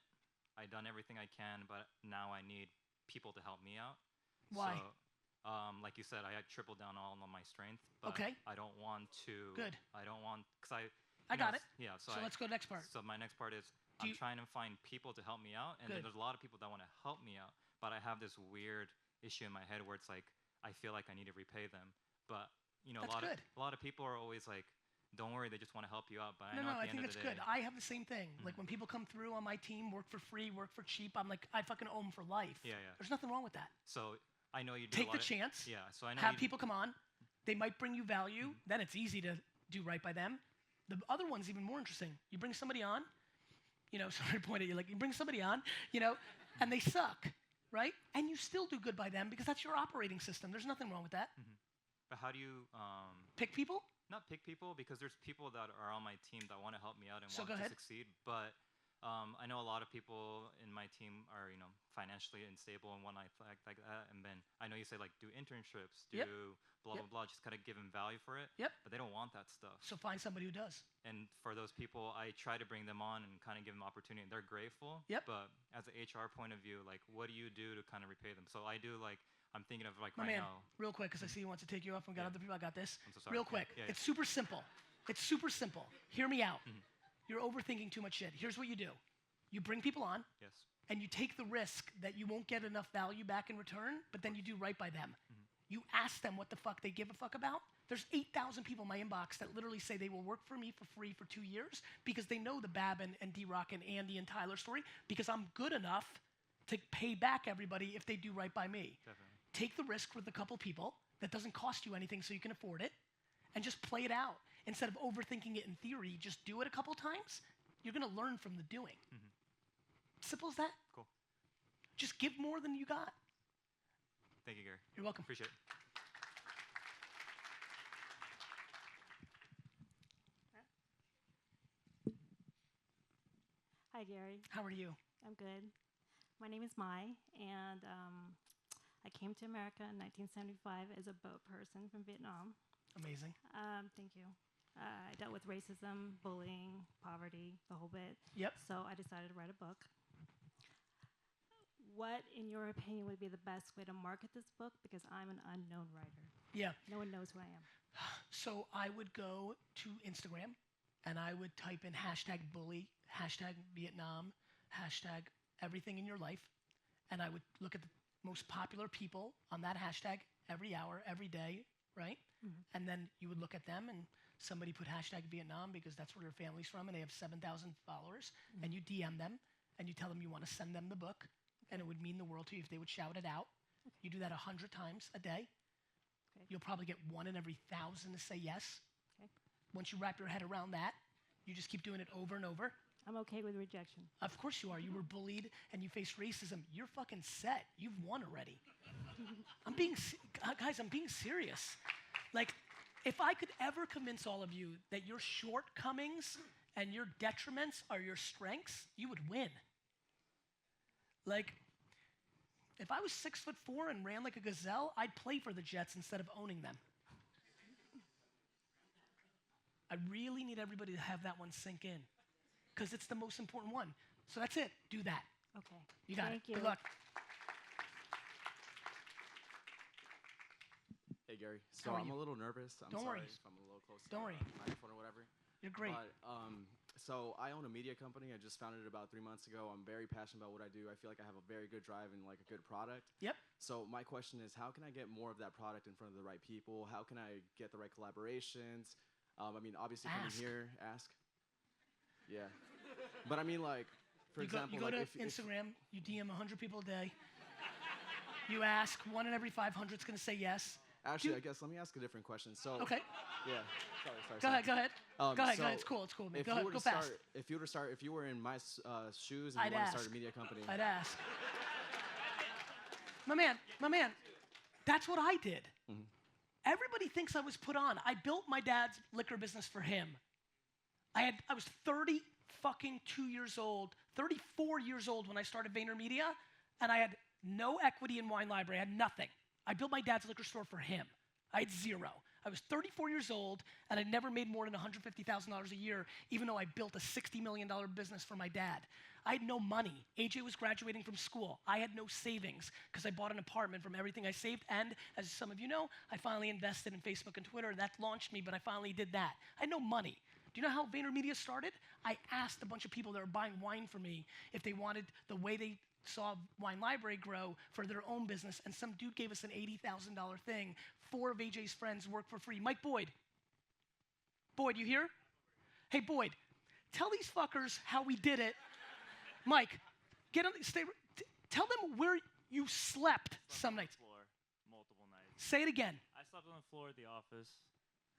F: I've done everything I can, but now I need people to help me out.
A: Why?
F: So, like you said, I had tripled down all on my strength. But
A: Okay.
F: I don't want to.
A: Good.
F: I don't want because
A: I
F: you
A: got
F: know,
A: it.
F: Yeah.
A: So let's go to the next part.
F: So my next part is
A: Do
F: I'm
A: you-
F: trying to find people to help me out, and
A: Good.
F: there's a lot of people that want to help me out, but I have this weird issue in my head where it's like I feel like I need to repay them, but you know,
A: That's
F: a
A: good.
F: lot of people are always like, "Don't worry, they just want to help you out." But
A: No,
F: I know at
A: I
F: the
A: think
F: end of
A: that's
F: the
A: good.
F: day,
A: I have the same thing. Like when people come through on my team, work for free, work for cheap, I'm like, I fucking owe them for life.
F: Yeah.
A: There's nothing wrong with that.
F: So I know you do
A: Take
F: a
A: the
F: lot
A: chance.
F: Yeah. So I know
A: Have
F: you,
A: people come on. They might bring you value. Then it's easy to do right by them. The other one's even more interesting. You bring somebody on, you know, sorry to point at you, like you bring somebody on, you know, and they suck, right? And you still do good by them because that's your operating system. There's nothing wrong with that.
F: But how do you
A: Pick people.
F: not pick people, because there's people that are on my team that want to help me out and
A: So
F: want
A: go
F: to
A: ahead.
F: succeed, but I know a lot of people in my team are, you know, financially unstable and whatnot like that. And then I know you say like do internships, do
A: Yep.
F: blah
A: Yep.
F: blah blah, just kind of give them value for it.
A: Yep.
F: But they don't want that stuff.
A: So find somebody who does.
F: And for those people, I try to bring them on and kind of give them opportunity. They're grateful.
A: Yep.
F: But as an HR point of view, like what do you do to kind of repay them? So I do like I'm thinking of like
A: My
F: right
A: man,
F: now.
A: real quick, because I see he wants to take you off and we got
F: Yeah.
A: other people. I got this.
F: I'm so sorry.
A: Real
F: Yeah,
A: quick.
F: yeah,
A: It's super simple. It's super simple. Hear me out.
F: Mm-hmm.
A: You're overthinking too much shit. Here's what you do. You bring people on,
F: Yes.
A: and you take the risk that you won't get enough value back in return, but then you do right by them. You ask them what the fuck they give a fuck about. There's 8,000 people in my inbox that literally say they will work for me for free for 2 years because they know the Bab and D-Rock and Andy and Tyler story because I'm good enough to pay back everybody if they do right by me.
F: Definitely.
A: Take the risk with a couple people that doesn't cost you anything so you can afford it and just play it out. Instead of overthinking it in theory, just do it a couple times. You're gonna learn from the doing. Simple as that.
F: Cool.
A: Just give more than you got.
F: Thank you, Gary.
A: You're welcome.
F: Appreciate it.
G: Hi, Gary.
A: How are you?
G: I'm good. My name is Mai, and I came to America in 1975 as a boat person from Vietnam.
A: Amazing.
G: Thank you. I dealt with racism, bullying, poverty, the whole bit.
A: Yep.
G: So I decided to write a book. What, in your opinion, would be the best way to market this book? Because I'm an unknown writer.
A: Yeah.
G: No one knows who I am.
A: So I would go to Instagram and I would type in #bully, #Vietnam, #everything in your life. And I would look at the most popular people on that hashtag every hour, every day, right? And then you would look at them and somebody put #Vietnam because that's where their family's from and they have 7,000 followers. And you DM them and you tell them you want to send them the book. And it would mean the world to you if they would shout it out. You do that 100 times a day.
G: Okay.
A: You'll probably get 1 in every 1,000 to say yes.
G: Okay.
A: Once you wrap your head around that, you just keep doing it over and over.
G: I'm okay with rejection.
A: Of course you are. You were bullied and you faced racism. You're fucking set. You've won already. Guys, I'm being serious. Like, if I could ever convince all of you that your shortcomings and your detriments are your strengths, you would win. Like, if I was 6'4" and ran like a gazelle, I'd play for the Jets instead of owning them. I really need everybody to have that one sink in because it's the most important one. So that's it. Do that.
G: Okay.
A: You got
G: Thank
A: it.
G: you.
A: Good luck.
H: Hey Gary,
A: How
H: so
A: are
H: I'm
A: you?
H: a little nervous. I'm
A: Don't
H: sorry
A: worry.
H: if I'm a little close to
A: Don't
H: the
A: worry.
H: microphone or whatever.
A: You're great.
H: But so I own a media company. I just founded it about 3 months ago. I'm very passionate about what I do. I feel like I have a very good drive and like a good product.
A: Yep.
H: So my question is, how can I get more of that product in front of the right people? How can I get the right collaborations? I mean, obviously coming
A: Ask.
H: here, ask. Yeah. But I mean, like, for example,
A: you go
H: like
A: to Instagram, you DM 100 people a day. You ask, 1 in every 500 is going to say yes.
H: actually, I guess let me ask a different question. So
A: Okay.
H: yeah. Sorry.
A: Go ahead. Go ahead. Go ahead.
H: so
A: It's cool. It's cool, man.
H: If
A: Go
H: you
A: ahead.
H: were
A: Go
H: to
A: fast.
H: start, if you were in my shoes and
A: I'd
H: you want to
A: ask.
H: start a media company,
A: I'd ask. My man, that's what I did. Everybody thinks I was put on. I built my dad's liquor business for him. I was 32 years old, 34 years old when I started VaynerMedia, and I had no equity in Wine Library. I had nothing. I built my dad's liquor store for him. I had zero. I was 34 years old, and I never made more than $150,000 a year, even though I built a $60 million business for my dad. I had no money. AJ was graduating from school. I had no savings because I bought an apartment from everything I saved, and as some of you know, I finally invested in Facebook and Twitter. That launched me, but I finally did that. I had no money. Do you know how VaynerMedia started? I asked a bunch of people that were buying wine for me if they wanted the way they saw Wine Library grow for their own business, and some dude gave us an $80,000 thing. 4 of AJ's friends work for free. Mike Boyd. Boyd, you here? Hey, Boyd, tell these fuckers how we did it. Mike, tell them where you slept some nights.
I: Floor, multiple nights.
A: Say it again.
I: I slept on the floor at the office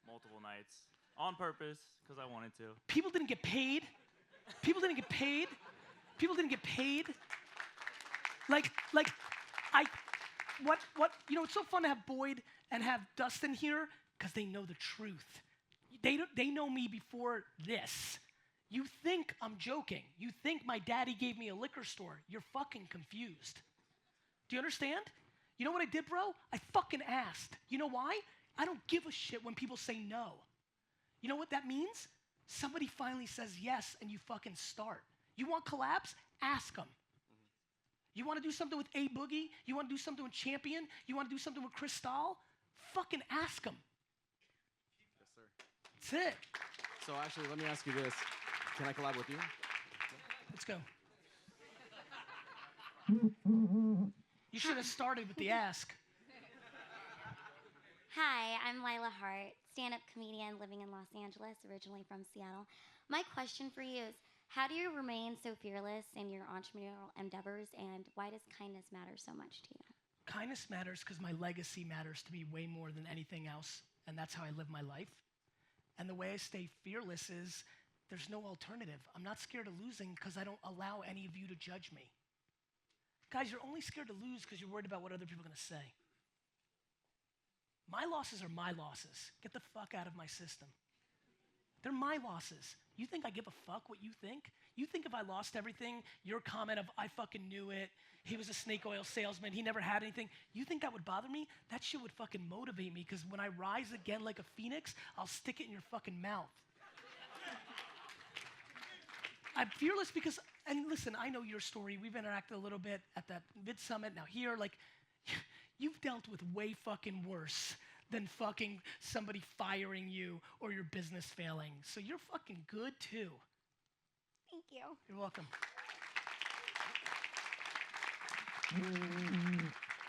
I: multiple nights on purpose because I wanted to.
A: People didn't get paid. People didn't get paid. People didn't get paid. You know, it's so fun to have Boyd and have Dustin here because they know the truth. They know me before this. You think I'm joking. You think my daddy gave me a liquor store. You're fucking confused. Do you understand? You know what I did, bro? I fucking asked. You know why? I don't give a shit when people say no. You know what that means? Somebody finally says yes and you fucking start. You want collabs? Ask them. You want to do something with A Boogie? You want to do something with Champion? You want to do something with Chris Stahl? Fucking ask them.
H: yes, sir.
A: That's it.
H: So actually, let me ask you this: can I collab with you?
A: Let's go. You should have started with the ask.
J: Hi, I'm Lila Hart, stand-up comedian living in Los Angeles, originally from Seattle. My question for you is, how do you remain so fearless in your entrepreneurial endeavors, and why does kindness matter so much to you?
A: Kindness matters because my legacy matters to me way more than anything else, and that's how I live my life. And the way I stay fearless is there's no alternative. I'm not scared of losing because I don't allow any of you to judge me. Guys, you're only scared to lose because you're worried about what other people are going to say. My losses are my losses. Get the fuck out of my system. They're my losses. You think I give a fuck what you think? You think if I lost everything, your comment of, I fucking knew it, he was a snake oil salesman, he never had anything, you think that would bother me? That shit would fucking motivate me, because when I rise again like a phoenix, I'll stick it in your fucking mouth. I'm fearless because, and listen, I know your story. We've interacted a little bit at that Vid Summit. Now here, like, you've dealt with way fucking worse than fucking somebody firing you or your business failing. So you're fucking good too.
J: Thank you.
A: You're welcome.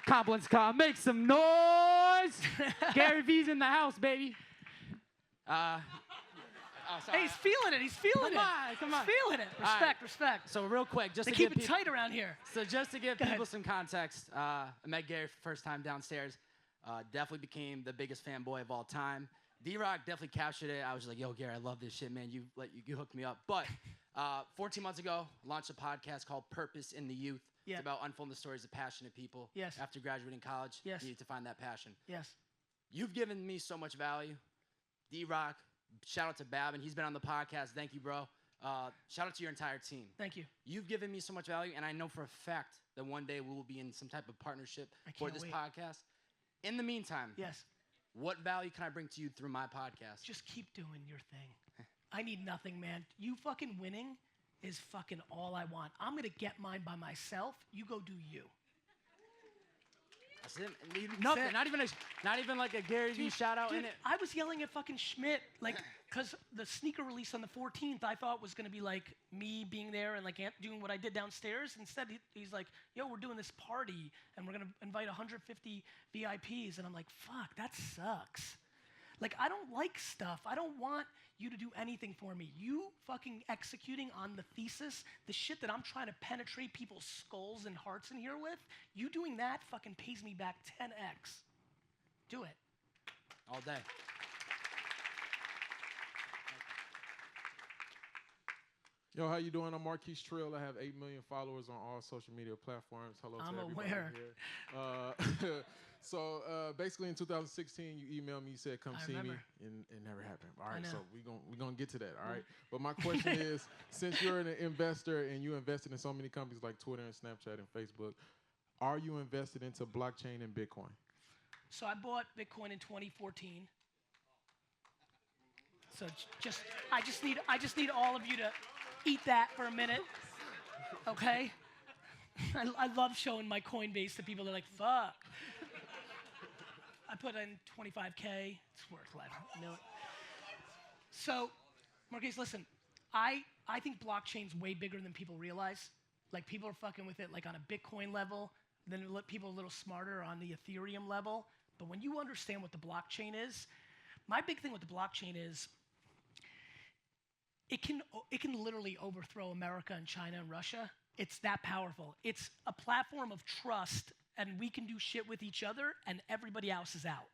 K: Compliments, come make some noise. Garyvee's in the house, baby.
A: Hey, he's feeling it. He's feeling it.
K: Come on.
A: He's feeling it. Respect, respect.
K: So real quick, just
A: They
K: to
A: keep
K: give
A: it
K: people,
A: tight around here.
K: So just to give
A: Go ahead.
K: people some context, I met Gary for the first time downstairs. Definitely became the biggest fanboy of all time. D-Rock definitely captured it. I was just like, yo, Gary, I love this shit, man. You hooked me up. But 14 months ago, launched a podcast called Purpose in the Youth.
A: Yeah.
K: It's about unfolding the stories of passionate people.
A: Yes.
K: After graduating college,
A: Yes.
K: needed to find that passion.
A: Yes.
K: You've given me so much value. D-Rock, shout out to Babin. He's been on the podcast. Thank you, bro. Shout out to your entire team.
A: Thank you.
K: You've given me so much value, and I know for a fact that one day we will be in some type of partnership for
A: can't
K: this
A: wait.
K: podcast. In the meantime,
A: Yes.
K: what value can I bring to you through my podcast?
A: Just keep doing your thing. I need nothing, man. You fucking winning is fucking all I want. I'm going to get mine by myself. You go do you.
K: That's it. Nothing.
A: it.
K: Not even like a Gary Vee shout out in
A: Dude,
K: it.
A: I was yelling at fucking Schmidt, like, because the sneaker release on the 14th, I thought was going to be like me being there and like doing what I did downstairs. Instead, he's like, yo, we're doing this party and we're going to invite 150 VIPs. And I'm like, fuck, that sucks. Like, I don't like stuff. I don't want you to do anything for me. You fucking executing on the thesis, the shit that I'm trying to penetrate people's skulls and hearts in here with, you doing that fucking pays me back 10x. Do it.
K: All day.
L: Yo, how you doing? I'm Marquise Trill. I have 8 million followers on all social media platforms. Hello to
A: I'm
L: everybody
A: aware.
L: here. So basically in 2016, you emailed me, you said come see me, and it never happened. All right, so we're gonna get to that, all right? But my question is, since you're an investor and you invested in so many companies like Twitter and Snapchat and Facebook, are you invested into blockchain and Bitcoin?
A: So I bought Bitcoin in 2014. So I just need all of you to eat that for a minute, okay? I love showing my Coinbase to people. They're like, fuck. I put in 25K. It's worth life. I know it. So, Marquise, listen. I think blockchain's way bigger than people realize. Like, people are fucking with it like on a Bitcoin level. Then people a little smarter on the Ethereum level. But when you understand what the blockchain is, my big thing with the blockchain is it can literally overthrow America and China and Russia. It's that powerful. It's a platform of trust, and we can do shit with each other, and everybody else is out.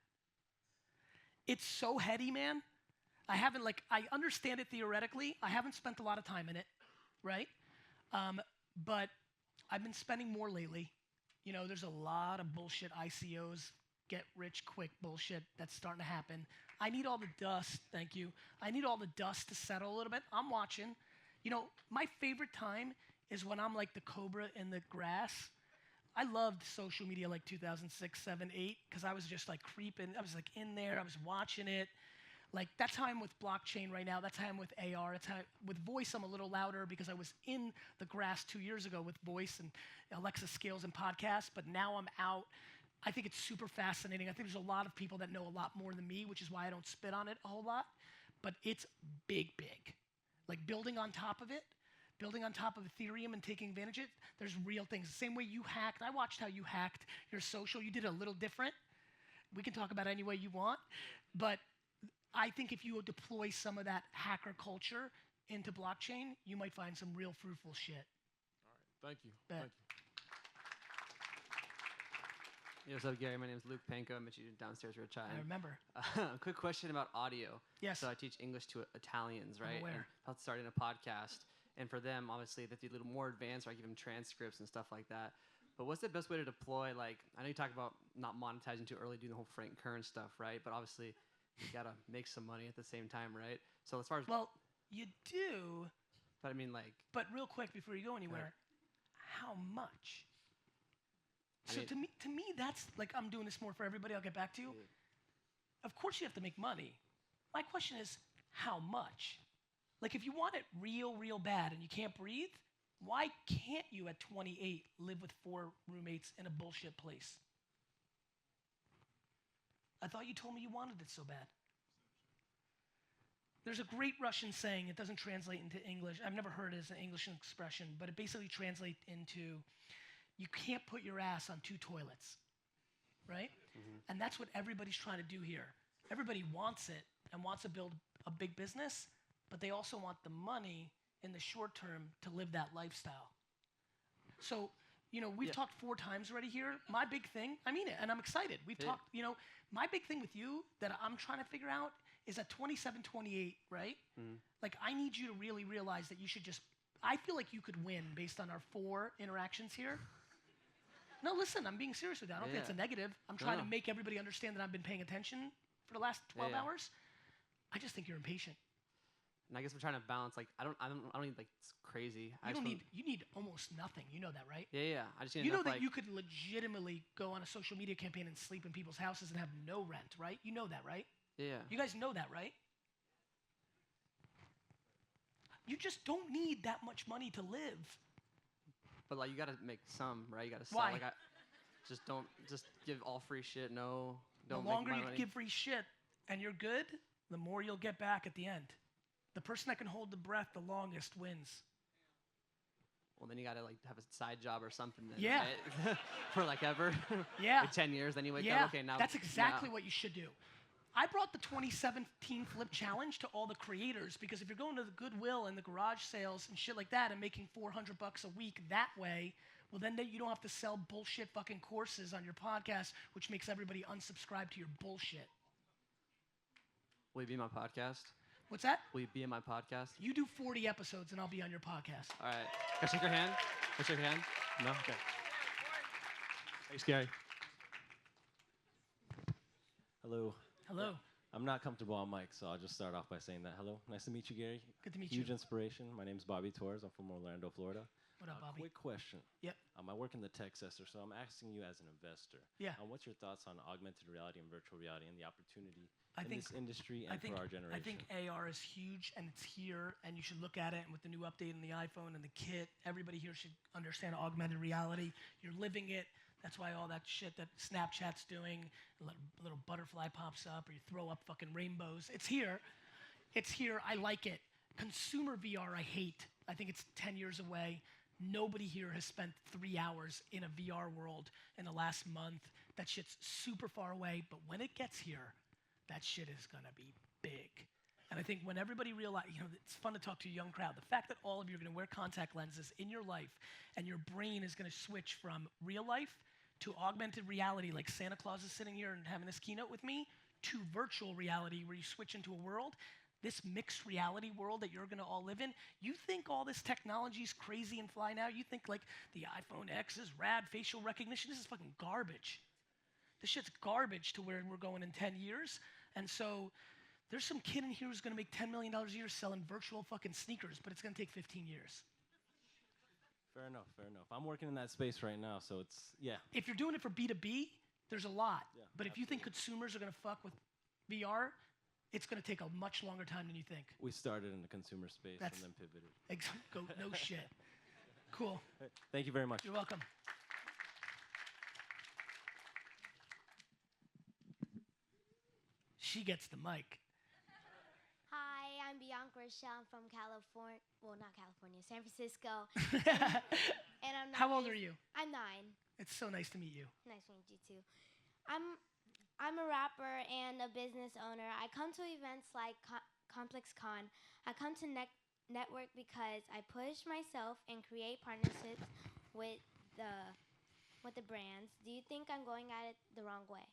A: It's so heady, man. I understand it theoretically. I haven't spent a lot of time in it, right? But I've been spending more lately. You know, there's a lot of bullshit ICOs, get rich quick bullshit that's starting to happen. I need all the dust, thank you. I need all the dust to settle a little bit. I'm watching. You know, my favorite time is when I'm like the cobra in the grass. I loved social media like 2006, 7, 8, because I was just like creeping. I was like in there, I was watching it. Like, that's how I'm with blockchain right now. That's how I'm with AR. That's how with voice, I'm a little louder because I was in the grass 2 years ago with voice and Alexa skills and podcasts, but now I'm out. I think it's super fascinating. I think there's a lot of people that know a lot more than me, which is why I don't spit on it a whole lot. But it's big, big. Like, building on top of it, building on top of Ethereum and taking advantage of it, there's real things. The same way you hacked. I watched how you hacked your social. You did it a little different. We can talk about it any way you want. But I think if you deploy some of that hacker culture into blockchain, you might find some real fruitful shit.
L: All right, thank you.
A: Bet.
L: Thank you.
M: Yo, what's up, Gary? My name is Luke Panko. I met you downstairs for a chat.
A: I remember.
M: Quick question about audio.
A: Yes.
M: So I teach English to Italians, right?
A: I'm aware.
M: And about starting a podcast. And for them, obviously, they do a little more advanced, or I give them transcripts and stuff like that. But what's the best way to deploy, like, I know you talk about not monetizing too early, doing the whole Frank Kern stuff, right? But obviously, you got to make some money at the same time, right? So as far as...
A: Well, you do.
M: But I mean, like...
A: But real quick, before you go anywhere, how much? So to me, that's like, I'm doing this more for everybody. I'll get back to you. Of course you have to make money. My question is, how much? Like, if you want it real bad and you can't breathe, why can't you at 28 live with 4 roommates in a bullshit place? I thought you told me you wanted it so bad. There's a great Russian saying, it doesn't translate into English. I've never heard it as an English expression, but it basically translates into, you can't put your ass on 2 toilets, right? Mm-hmm. And that's what everybody's trying to do here. Everybody wants it and wants to build a big business, but they also want the money in the short term to live that lifestyle. So, you know, we've talked 4 times already here. My big thing, I mean it, and I'm excited. We've talked, you know, my big thing with you that I'm trying to figure out is at 27, 28, right? Mm-hmm. Like, I need you to really realize that you should just, I feel like you could win based on our 4 interactions here. No, listen, I'm being serious with that. I don't think it's a negative. I'm trying to make everybody understand that I've been paying attention for the last 12 hours. I just think you're impatient.
M: And I guess I'm trying to balance, like, I don't need, like, it's crazy.
A: You need almost nothing. You know that, right?
M: Yeah. I just need
A: you know
M: enough,
A: that you could legitimately go on a social media campaign and sleep in people's houses and have no rent, right? You know that, right?
M: Yeah.
A: You guys know that, right? You just don't need that much money to live.
M: But, like, you got to make some, right? You got to sell.
A: Why?
M: Like, just give all free shit. No, don't
A: The longer
M: make
A: you
M: money.
A: give free shit and you're good, the more you'll get back at the end. The person that can hold the breath the longest wins.
M: Well, then you got to, like, have a side job or something. Then,
A: Yeah.
M: Right? For, like, ever.
A: Yeah.
M: Like 10 years, then you wake
A: yeah.
M: up, okay, now.
A: That's exactly what you should do. I brought the 2017 Flip Challenge to all the creators because if you're going to the Goodwill and the garage sales and shit like that and making $400 a week that way, well, then you don't have to sell bullshit fucking courses on your podcast, which makes everybody unsubscribe to your bullshit.
M: Will you be in my podcast?
A: What's that?
M: Will you be in my podcast?
A: You do 40 episodes and I'll be on your podcast.
M: All right. Can I shake your hand? Can I shake your hand?
N: No? Okay. Thanks, Gary. Hello.
A: Hello.
N: I'm not comfortable on mic, so I'll just start off by saying that. Hello. Nice to meet you, Gary.
A: Good to meet you.
N: Huge inspiration. My name's Bobby Torres. I'm from Orlando, Florida.
A: What up, Bobby?
N: Quick question.
A: Yep.
N: I work in the tech sector, so I'm asking you as an investor.
A: Yeah.
N: What's your thoughts on augmented reality and virtual reality and the opportunity in this industry and for our generation?
A: I think AR is huge, and it's here, and you should look at it. And with the new update on the iPhone and the kit, everybody here should understand augmented reality. You're living it. That's why all that shit that Snapchat's doing, a little butterfly pops up, or you throw up fucking rainbows. It's here. It's here. I like it. Consumer VR, I hate. I think it's 10 years away. Nobody here has spent 3 hours in a VR world in the last month. That shit's super far away, but when it gets here, that shit is gonna be big. And I think when everybody realizes, you know, it's fun to talk to a young crowd. The fact that all of you are gonna wear contact lenses in your life and your brain is gonna switch from real life to augmented reality, like Santa Claus is sitting here and having this keynote with me, to virtual reality where you switch into a world, this mixed reality world that you're gonna all live in, you think all this technology is crazy and fly now? You think like the iPhone X is rad, facial recognition, this is fucking garbage. This shit's garbage to where we're going in 10 years. And so there's some kid in here who's gonna make $10 million a year selling virtual fucking sneakers, but it's gonna take 15 years.
N: Fair enough, fair enough. I'm working in that space right now, so it's, yeah.
A: If you're doing it for B2B, there's a lot.
N: Yeah,
A: but if you think consumers are gonna fuck with VR, it's gonna take a much longer time than you think.
N: We started in the consumer space and then pivoted.
A: No shit. Cool.
N: Thank you very much.
A: You're welcome. She gets the mic.
O: Hi, I'm I'm Bianca Rochelle. I'm from California. Well, not California, San Francisco. and I'm
A: How old are you?
O: I'm 9.
A: It's so nice to meet you.
O: Nice to meet you too. I'm a rapper and a business owner. I come to events like Complex Con. I come to network because I push myself and create partnerships with the brands. Do you think I'm going at it the wrong way?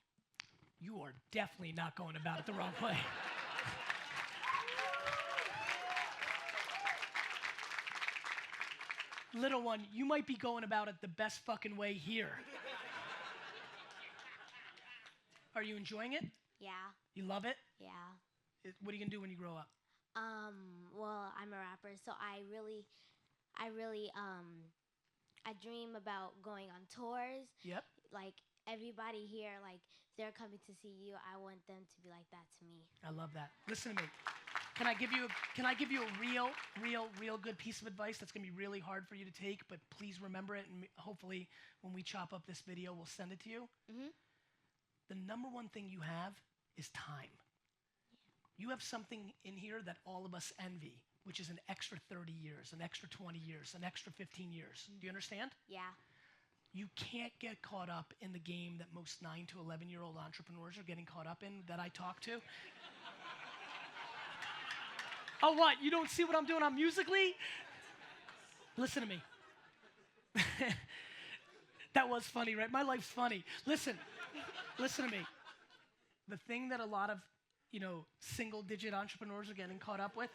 A: You are definitely not going about it the wrong way. Little one, you might be going about it the best fucking way here. Are you enjoying it?
O: Yeah.
A: You love it?
O: Yeah.
A: What are you gonna do when you grow up?
O: Well, I'm a rapper, so I dream about going on tours.
A: Yep.
O: Like everybody here, like they're coming to see you. I want them to be like that to me.
A: I love that. Listen to me. Can I give you a real good piece of advice that's gonna be really hard for you to take, but please remember it, and hopefully when we chop up this video, we'll send it to you.
O: Mhm.
A: The number one thing you have is time. You have something in here that all of us envy, which is an extra 30 years, an extra 20 years, an extra 15 years. Do you understand?
O: Yeah.
A: You can't get caught up in the game that most 9 to 11-year-old entrepreneurs are getting caught up in that I talk to. Oh, what? You don't see what I'm doing on Musical.ly? Listen to me. That was funny, right? My life's funny. Listen to me. The thing that a lot of, single-digit entrepreneurs are getting caught up with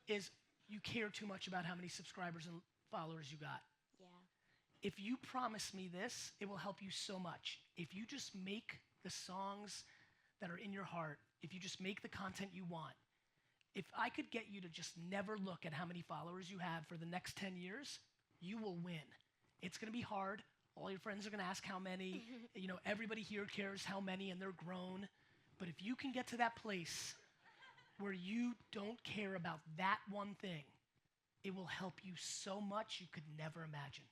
A: is you care too much about how many subscribers and followers you got.
O: Yeah.
A: If you promise me this, it will help you so much. If you just make the songs that are in your heart, if you just make the content you want, if I could get you to just never look at how many followers you have for the next 10 years, you will win. It's gonna be hard. All your friends are gonna ask how many. Everybody here cares how many, and they're grown. But if you can get to that place where you don't care about that one thing, it will help you so much you could never imagine.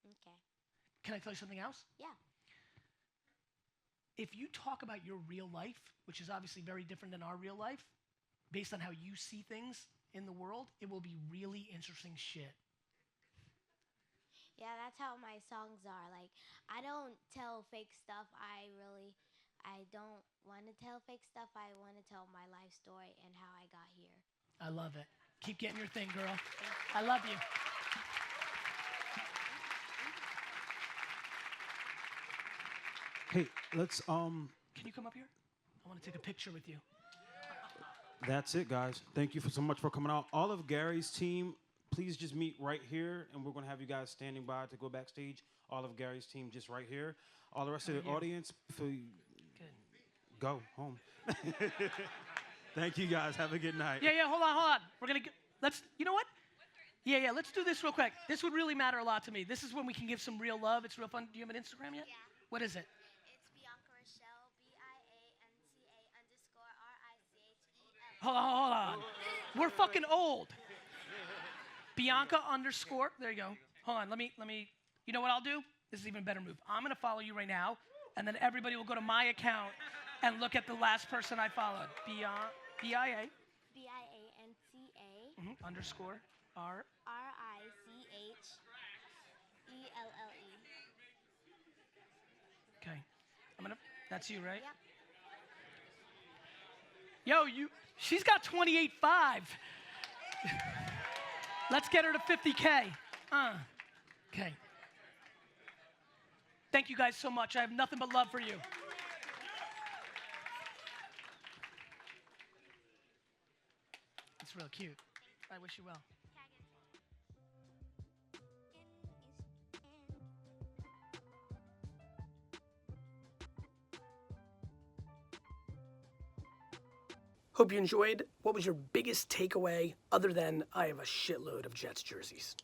O: Okay.
A: Can I tell you something else?
O: Yeah.
A: If you talk about your real life, which is obviously very different than our real life, based on how you see things in the world, it will be really interesting shit.
O: Yeah, that's how my songs are. Like, I don't tell fake stuff. I don't want to tell fake stuff. I want to tell my life story and how I got here.
A: I love it. Keep getting your thing, girl. I love you.
D: Hey, let's
A: Can you come up here? I want to take a picture with you.
D: That's it, guys. Thank you so much for coming out. All of Gary's team, please just meet right here, and we're going to have you guys standing by to go backstage. All of Gary's team just right here. All the rest of the audience, go home. Thank you, guys. Have a good night.
A: Yeah, hold on. We're going to you know what? Yeah, let's do this real quick. This would really matter a lot to me. This is when we can give some real love. It's real fun. Do you have an Instagram yet?
O: Yeah.
A: What is it?
O: It's Bianca Rochelle, BIANCA_RICHEL.
A: Hold on. We're fucking old. Bianca _ there you go. Hold on, let me, you know what I'll do? This is an even better move. I'm gonna follow you right now, and then everybody will go to my account and look at the last person I followed. BIA.
O: BIANCA.
A: _ R.
O: RICHELLE.
A: Okay. That's you, right?
O: Yep.
A: Yo, she's got 28.5. Let's get her to 50K. Okay. Thank you guys so much. I have nothing but love for you. It's real cute. I wish you well. Hope you enjoyed. What was your biggest takeaway other than I have a shitload of Jets jerseys?